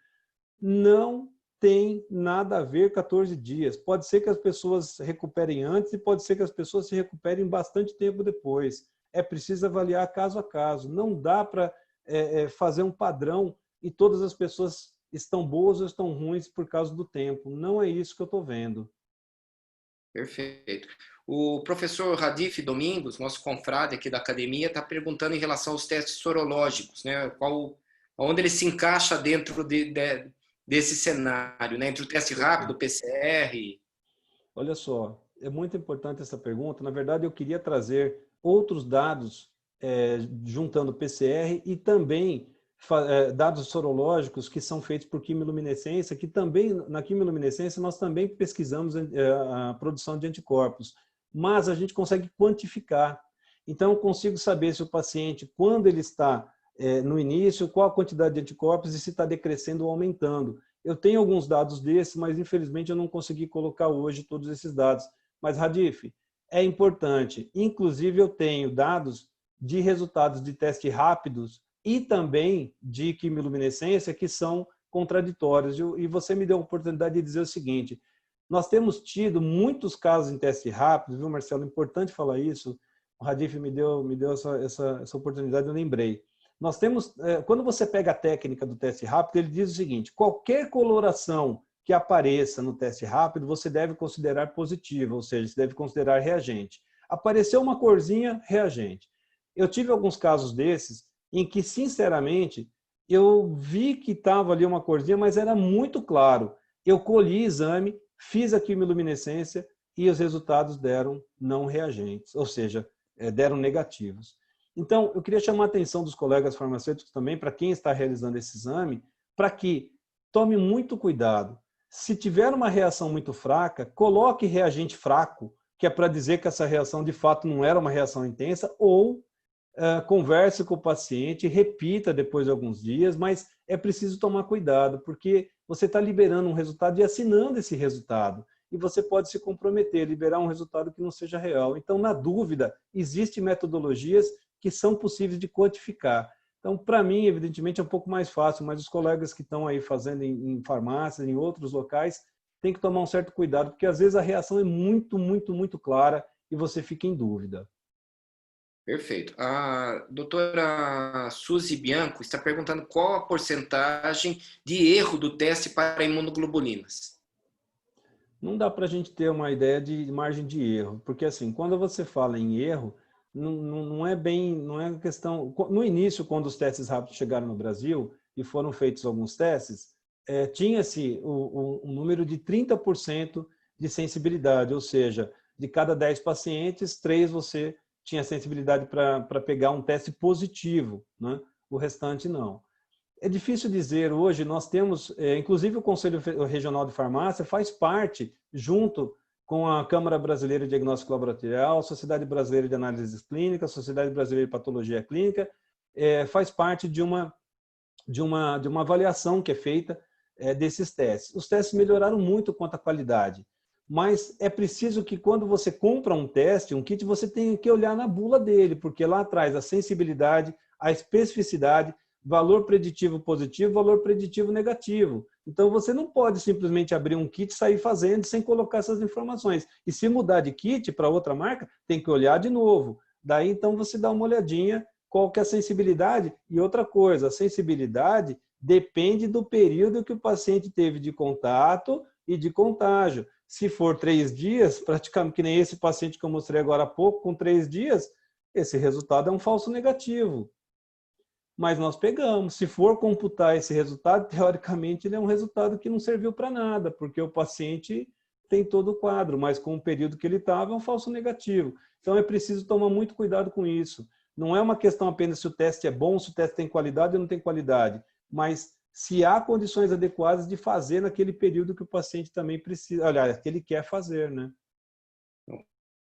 Não tem nada a ver 14 dias. Pode ser que as pessoas se recuperem antes e pode ser que as pessoas se recuperem bastante tempo depois. É preciso avaliar caso a caso. Não dá para fazer um padrão e todas as pessoas estão boas ou estão ruins por causa do tempo. Não é isso que eu estou vendo. Perfeito. O professor Radif Domingos, nosso confrade aqui da academia, está perguntando em relação aos testes sorológicos, né? Onde ele se encaixa dentro desse cenário, né? Entre o teste rápido, o PCR. Olha só, é muito importante essa pergunta. Na verdade, eu queria trazer outros dados juntando PCR e também dados sorológicos que são feitos por quimiluminescência, que também, na quimiluminescência, nós também pesquisamos a produção de anticorpos, mas a gente consegue quantificar. Então, eu consigo saber se o paciente, quando ele está no início, qual a quantidade de anticorpos e se está decrescendo ou aumentando. Eu tenho alguns dados desses, mas infelizmente eu não consegui colocar hoje todos esses dados. Mas, Radif, é importante. Inclusive, eu tenho dados de resultados de testes rápidos e também de quimiluminescência que são contraditórios. E você me deu a oportunidade de dizer o seguinte: nós temos tido muitos casos em teste rápido, viu, Marcelo? Importante falar isso. O Radif me deu essa oportunidade, eu lembrei. Nós temos, quando você pega a técnica do teste rápido, ele diz o seguinte: qualquer coloração que apareça no teste rápido, você deve considerar positiva, ou seja, você deve considerar reagente. Apareceu uma corzinha, reagente. Eu tive alguns casos desses em que, sinceramente, eu vi que estava ali uma corzinha, mas era muito claro. Eu colhi exame, fiz a quimiluminescência e os resultados deram não reagentes, ou seja, deram negativos. Então, eu queria chamar a atenção dos colegas farmacêuticos também, para quem está realizando esse exame, para que tome muito cuidado. Se tiver uma reação muito fraca, coloque reagente fraco, que é para dizer que essa reação de fato não era uma reação intensa, ou converse com o paciente, repita depois de alguns dias, mas é preciso tomar cuidado, porque você está liberando um resultado e assinando esse resultado. E você pode se comprometer, liberar um resultado que não seja real. Então, na dúvida, existem metodologias que são possíveis de quantificar. Então, para mim, evidentemente, é um pouco mais fácil, mas os colegas que estão aí fazendo em farmácias, em outros locais, têm que tomar um certo cuidado, porque às vezes a reação é muito clara e você fica em dúvida. Perfeito. A doutora Suzy Bianco está perguntando qual a porcentagem de erro do teste para imunoglobulinas. Não dá para a gente ter uma ideia de margem de erro, porque assim, quando você fala em erro, não é bem, não é questão... No início, quando os testes rápidos chegaram no Brasil e foram feitos alguns testes, tinha-se um número de 30% de sensibilidade, ou seja, de cada 10 pacientes, 3 você tinha sensibilidade para pegar um teste positivo, né? O restante não. É difícil dizer hoje, nós temos, inclusive o Conselho Regional de Farmácia faz parte, junto com a Câmara Brasileira de Diagnóstico Laboratorial, Sociedade Brasileira de Análises Clínicas, Sociedade Brasileira de Patologia Clínica, faz parte de uma avaliação que é feita desses testes. Os testes melhoraram muito quanto à qualidade, mas é preciso que quando você compra um teste, um kit, você tenha que olhar na bula dele, porque lá atrás a sensibilidade, a especificidade, valor preditivo positivo, valor preditivo negativo. Então, você não pode simplesmente abrir um kit e sair fazendo sem colocar essas informações. E se mudar de kit para outra marca, tem que olhar de novo. Daí, então, você dá uma olhadinha qual que é a sensibilidade. E outra coisa, a sensibilidade depende do período que o paciente teve de contato e de contágio. Se for 3 dias, praticamente que nem esse paciente que eu mostrei agora há pouco, com 3 dias, esse resultado é um falso negativo. Mas nós pegamos. Se for computar esse resultado, teoricamente ele é um resultado que não serviu para nada, porque o paciente tem todo o quadro, mas com o período que ele estava é um falso negativo. Então é preciso tomar muito cuidado com isso. Não é uma questão apenas se o teste é bom, se o teste tem qualidade ou não tem qualidade, mas se há condições adequadas de fazer naquele período que o paciente também precisa, aliás, que ele quer fazer, né?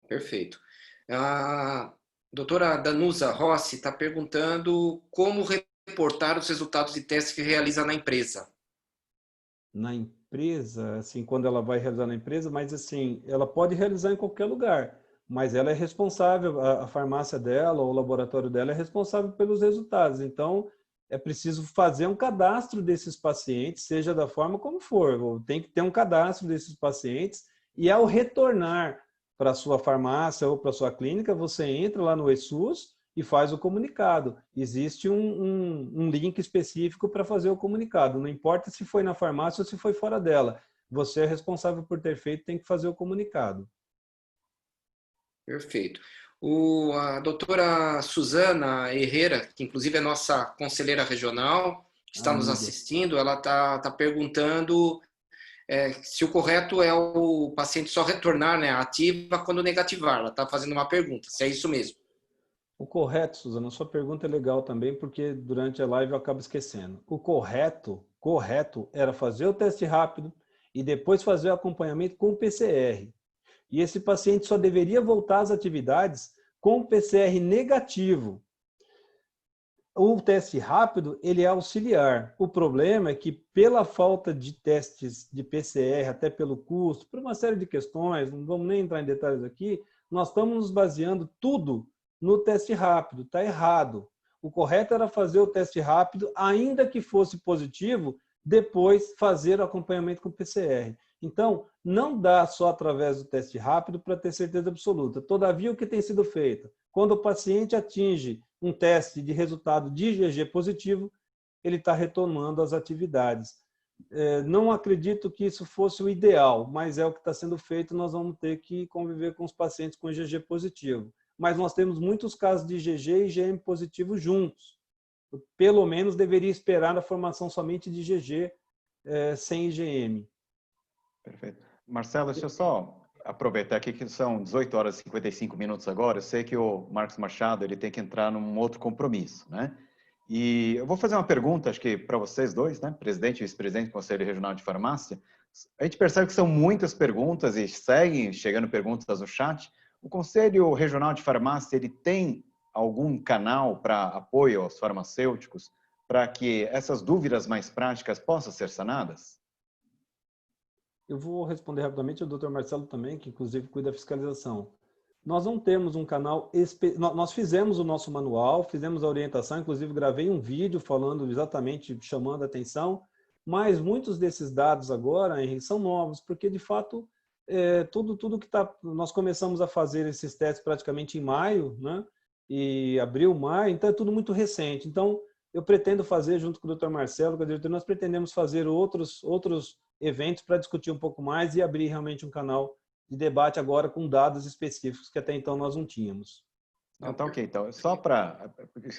Perfeito. A doutora Danusa Rossi está perguntando como reportar os resultados de testes que realiza na empresa. Na empresa, assim, quando ela vai realizar na empresa, mas assim, ela pode realizar em qualquer lugar, mas ela é responsável, a farmácia dela ou o laboratório dela é responsável pelos resultados. Então, é preciso fazer um cadastro desses pacientes, seja da forma como for, tem que ter um cadastro desses pacientes e ao retornar para a sua farmácia ou para a sua clínica, você entra lá no eSUS e faz o comunicado. Existe um link específico para fazer o comunicado, não importa se foi na farmácia ou se foi fora dela. Você é responsável por ter feito, tem que fazer o comunicado. Perfeito. A doutora Suzana Herrera, que inclusive é nossa conselheira regional, que está nos assistindo, ela está perguntando se o correto é o paciente só retornar, né, ativa quando negativar. Ela está fazendo uma pergunta, se é isso mesmo. O correto, Suzana, sua pergunta é legal também, porque durante a live eu acabo esquecendo. O correto era fazer o teste rápido e depois fazer o acompanhamento com o PCR. E esse paciente só deveria voltar às atividades com o PCR negativo. O teste rápido, ele é auxiliar. O problema é que, pela falta de testes de PCR, até pelo custo, por uma série de questões, não vamos nem entrar em detalhes aqui, nós estamos nos baseando tudo no teste rápido. Está errado. O correto era fazer o teste rápido, ainda que fosse positivo, depois fazer o acompanhamento com PCR. Então, não dá só através do teste rápido para ter certeza absoluta. Todavia, o que tem sido feito? Quando o paciente atinge um teste de resultado de IgG positivo, ele está retomando as atividades. Não acredito que isso fosse o ideal, mas é o que está sendo feito, nós vamos ter que conviver com os pacientes com IgG positivo. Mas nós temos muitos casos de IgG e IgM positivo juntos. pelo menos deveria esperar a formação somente de GG, sem IgM. Perfeito. Marcelo, deixa eu só aproveitar aqui que são 18 horas e 55 minutos agora. Eu sei que o Marcos Machado ele tem que entrar num outro compromisso, né? E eu vou fazer uma pergunta, acho que para vocês dois, né? Presidente e vice-presidente do Conselho Regional de Farmácia. A gente percebe que são muitas perguntas e seguem chegando perguntas no chat. O Conselho Regional de Farmácia, ele tem algum canal para apoio aos farmacêuticos para que essas dúvidas mais práticas possam ser sanadas? Eu vou responder rapidamente ao Dr. Marcelo também, que inclusive cuida da fiscalização. Nós não temos um canal... Nós fizemos o nosso manual, fizemos a orientação, inclusive gravei um vídeo falando exatamente, chamando a atenção, mas muitos desses dados agora, Henrique, são novos, porque de fato, tudo que está... Nós começamos a fazer esses testes praticamente em maio, né? E abril, maio, então é tudo muito recente. Então, eu pretendo fazer, junto com o Dr. Marcelo, com a diretoria, nós pretendemos fazer outros eventos para discutir um pouco mais e abrir realmente um canal de debate agora com dados específicos que até então nós não tínhamos. Não, tá ok. Então, só para,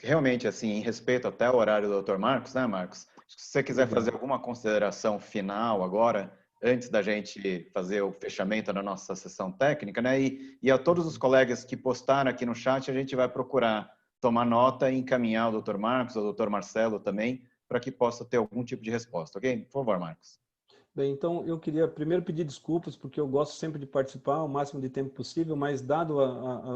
realmente, assim, em respeito até o horário do Dr. Marcos, né, Marcos? Se você quiser fazer alguma consideração final agora, antes da gente fazer o fechamento da nossa sessão técnica, né? E a todos os colegas que postaram aqui no chat, a gente vai procurar tomar nota e encaminhar o Dr. Marcos, o Dr. Marcelo também, para que possa ter algum tipo de resposta, ok? Por favor, Marcos. Bem, então eu queria primeiro pedir desculpas, porque eu gosto sempre de participar o máximo de tempo possível, mas dado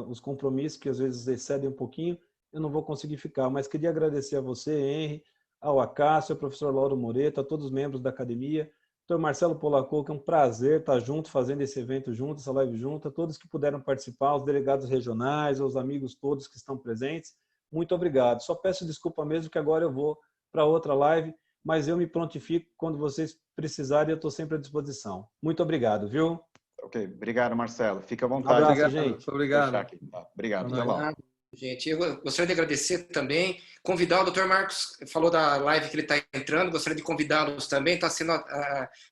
os compromissos que às vezes excedem um pouquinho, eu não vou conseguir ficar. Mas queria agradecer a você, Henry, ao Acácio, ao professor Lauro Moreto, a todos os membros da academia, Dr. Marcelo Polacco, que é um prazer estar junto, fazendo esse evento junto, essa live junto, a todos que puderam participar, os delegados regionais, aos amigos todos que estão presentes. Muito obrigado. Só peço desculpa mesmo que agora eu vou para outra live, mas eu me prontifico quando vocês precisarem, eu estou sempre à disposição. Muito obrigado, viu? Ok, obrigado, Marcelo. Fica à vontade. Um abraço, gente. Obrigado. Aqui, tá? Obrigado, até logo. Gente, eu gostaria de agradecer também, convidar o Dr. Marcos, falou da live que ele está entrando, gostaria de convidá-los também,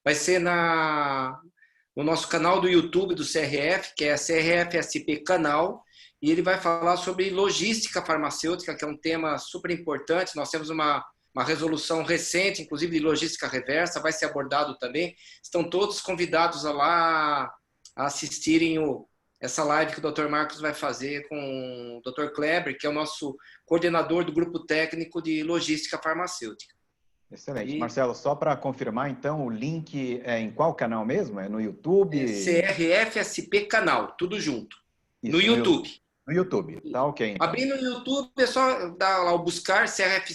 vai ser no nosso canal do YouTube do CRF, que é CRF SP Canal, e ele vai falar sobre logística farmacêutica, que é um tema super importante. Nós temos uma resolução recente, inclusive de logística reversa, vai ser abordado também. Estão todos convidados a assistirem essa live que o Dr. Marcos vai fazer com o Dr. Kleber, que é o nosso coordenador do grupo técnico de logística farmacêutica. Excelente. Marcelo, só para confirmar, então, o link é em qual canal mesmo? É no YouTube? CRF SP Canal, tudo junto. Isso, no YouTube. No YouTube, tá ok. Então. Abrindo no YouTube, é só dar lá o buscar CRF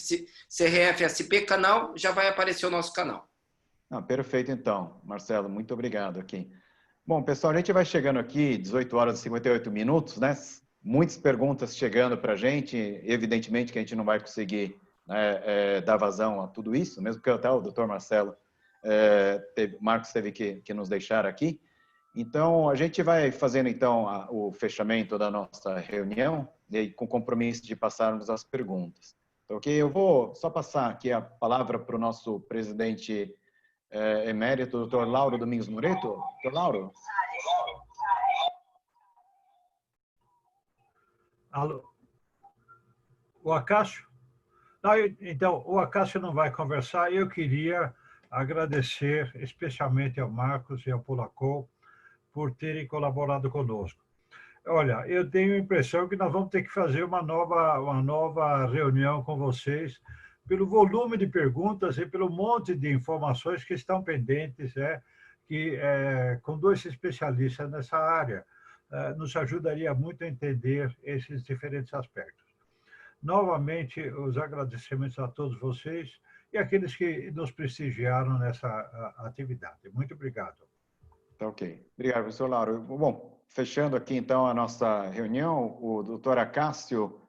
SP Canal, já vai aparecer o nosso canal. Perfeito, então. Marcelo, muito obrigado aqui. Bom, pessoal, a gente vai chegando aqui, 18 horas e 58 minutos, né? Muitas perguntas chegando para a gente. Evidentemente que a gente não vai conseguir dar vazão a tudo isso, mesmo que até o Dr. Marcelo, Marcos teve que nos deixar aqui. Então, a gente vai fazendo, então, o fechamento da nossa reunião, e com compromisso de passarmos as perguntas. Então, ok? Eu vou só passar aqui a palavra para o nosso presidente emérito, Dr. Lauro Domingos Moreto. Dr. Lauro. Alô? O Acácio? Não, então, o Acácio não vai conversar. Eu queria agradecer especialmente ao Marcos e ao Polacco por terem colaborado conosco. Olha, eu tenho a impressão que nós vamos ter que fazer uma nova reunião com vocês, pelo volume de perguntas e pelo monte de informações que estão pendentes, com dois especialistas nessa área, nos ajudaria muito a entender esses diferentes aspectos. Novamente, os agradecimentos a todos vocês e aqueles que nos prestigiaram nessa atividade. Muito obrigado. Tá ok. Obrigado, professor Lauro. Bom, fechando aqui, então, a nossa reunião, o doutor Acácio,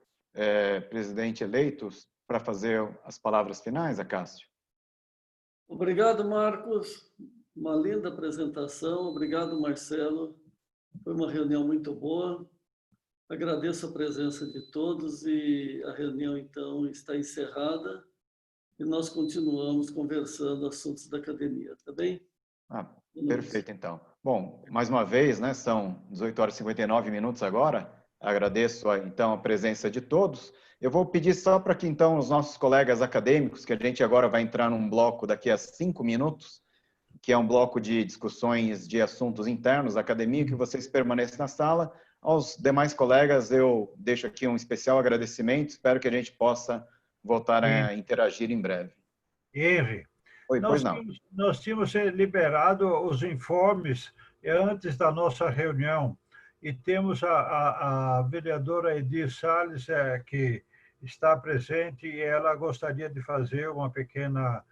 presidente eleito, para fazer as palavras finais, Acácio. Obrigado, Marcos. Uma linda apresentação. Obrigado, Marcelo. Foi uma reunião muito boa. Agradeço a presença de todos e a reunião, então, está encerrada e nós continuamos conversando assuntos da academia, tá bem? Perfeito, então. Bom, mais uma vez, né, são 18 horas e 59 minutos agora. agradeço, então, a presença de todos. Eu vou pedir só para que, então, os nossos colegas acadêmicos, que a gente agora vai entrar num bloco daqui a 5 minutos, que é um bloco de discussões de assuntos internos da academia, que vocês permaneçam na sala. Aos demais colegas, eu deixo aqui um especial agradecimento. Espero que a gente possa voltar a interagir em breve. Henry, Oi, pois não. nós tínhamos liberado os informes antes da nossa reunião e temos a vereadora Edir Salles, que está presente, e ela gostaria de fazer uma pequena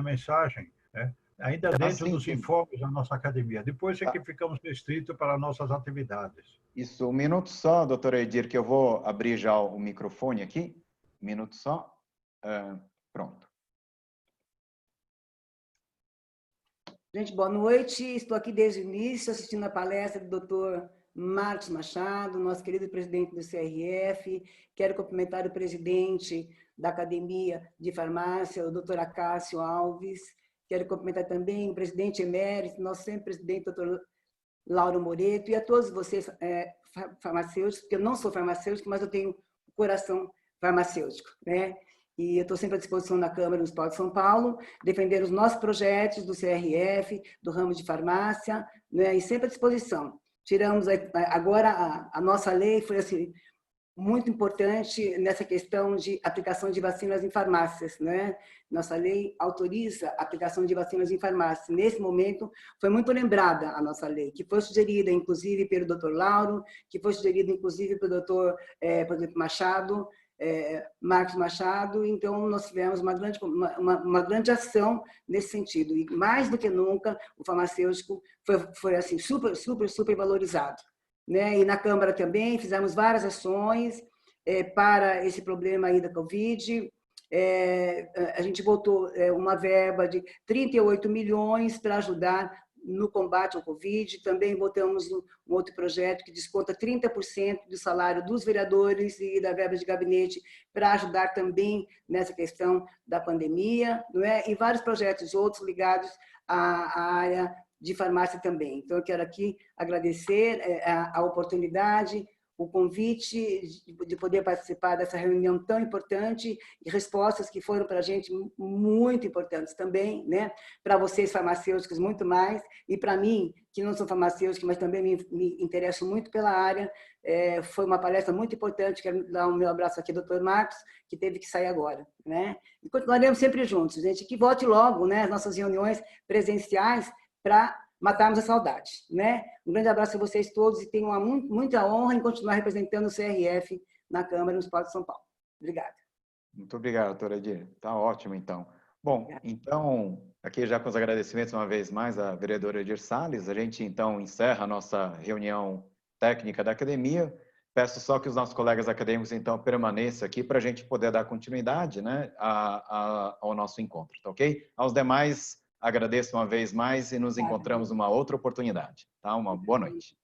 mensagem, né? Ainda dentro dos informes da nossa academia. Depois é que ficamos restritos para nossas atividades. Isso, um minuto só, doutora Edir, que eu vou abrir já o microfone aqui. Um minuto só. Pronto. Gente, boa noite. Estou aqui desde o início assistindo a palestra do Dr. Marcos Machado, nosso querido presidente do CRF. Quero cumprimentar o presidente da Academia de Farmácia, o Dr. Acácio Alves. Quero cumprimentar também o presidente emérito, nosso sempre presidente, Dr. Lauro Moreto, e a todos vocês farmacêuticos, porque eu não sou farmacêutico, mas eu tenho coração farmacêutico, né? E eu estou sempre à disposição na Câmara do Estado de São Paulo, defender os nossos projetos do CRF, do ramo de farmácia, né? E sempre à disposição. Tiramos agora a nossa lei, foi assim, muito importante nessa questão de aplicação de vacinas em farmácias, né? Nossa lei autoriza a aplicação de vacinas em farmácias. Nesse momento, foi muito lembrada a nossa lei, que foi sugerida, inclusive, pelo Dr. Lauro, que foi sugerida, inclusive, pelo Dr. Por exemplo, Machado, Marcos Machado. Então, nós tivemos uma grande ação nesse sentido. E, mais do que nunca, o farmacêutico foi assim, super valorizado. Né? E na Câmara também fizemos várias ações para esse problema aí da Covid. A gente botou uma verba de 38 milhões para ajudar no combate ao Covid. Também botamos um outro projeto que desconta 30% do salário dos vereadores e da verba de gabinete para ajudar também nessa questão da pandemia, não é? E vários projetos outros ligados à área de farmácia também. Então, eu quero aqui agradecer a oportunidade, o convite de poder participar dessa reunião tão importante e respostas que foram para a gente muito importantes também, né? Para vocês farmacêuticos, muito mais, e para mim, que não sou farmacêutica, mas também me interesso muito pela área, foi uma palestra muito importante. Quero dar um meu abraço aqui ao Dr. Marcos, que teve que sair agora, né? E continuaremos sempre juntos, gente, que volte logo, né, as nossas reuniões presenciais para matarmos a saudade, né? Um grande abraço a vocês todos e tenho muita honra em continuar representando o CRF na Câmara no Estado de São Paulo. Obrigada. Muito obrigado, doutora Edir. Tá ótimo, então. Bom, então, aqui já com os agradecimentos uma vez mais à vereadora Edir Salles, a gente então encerra a nossa reunião técnica da academia. Peço só que os nossos colegas acadêmicos então permaneçam aqui para a gente poder dar continuidade, né, ao nosso encontro, tá ok? Aos demais, agradeço uma vez mais e nos encontramos numa outra oportunidade, tá? Uma boa noite.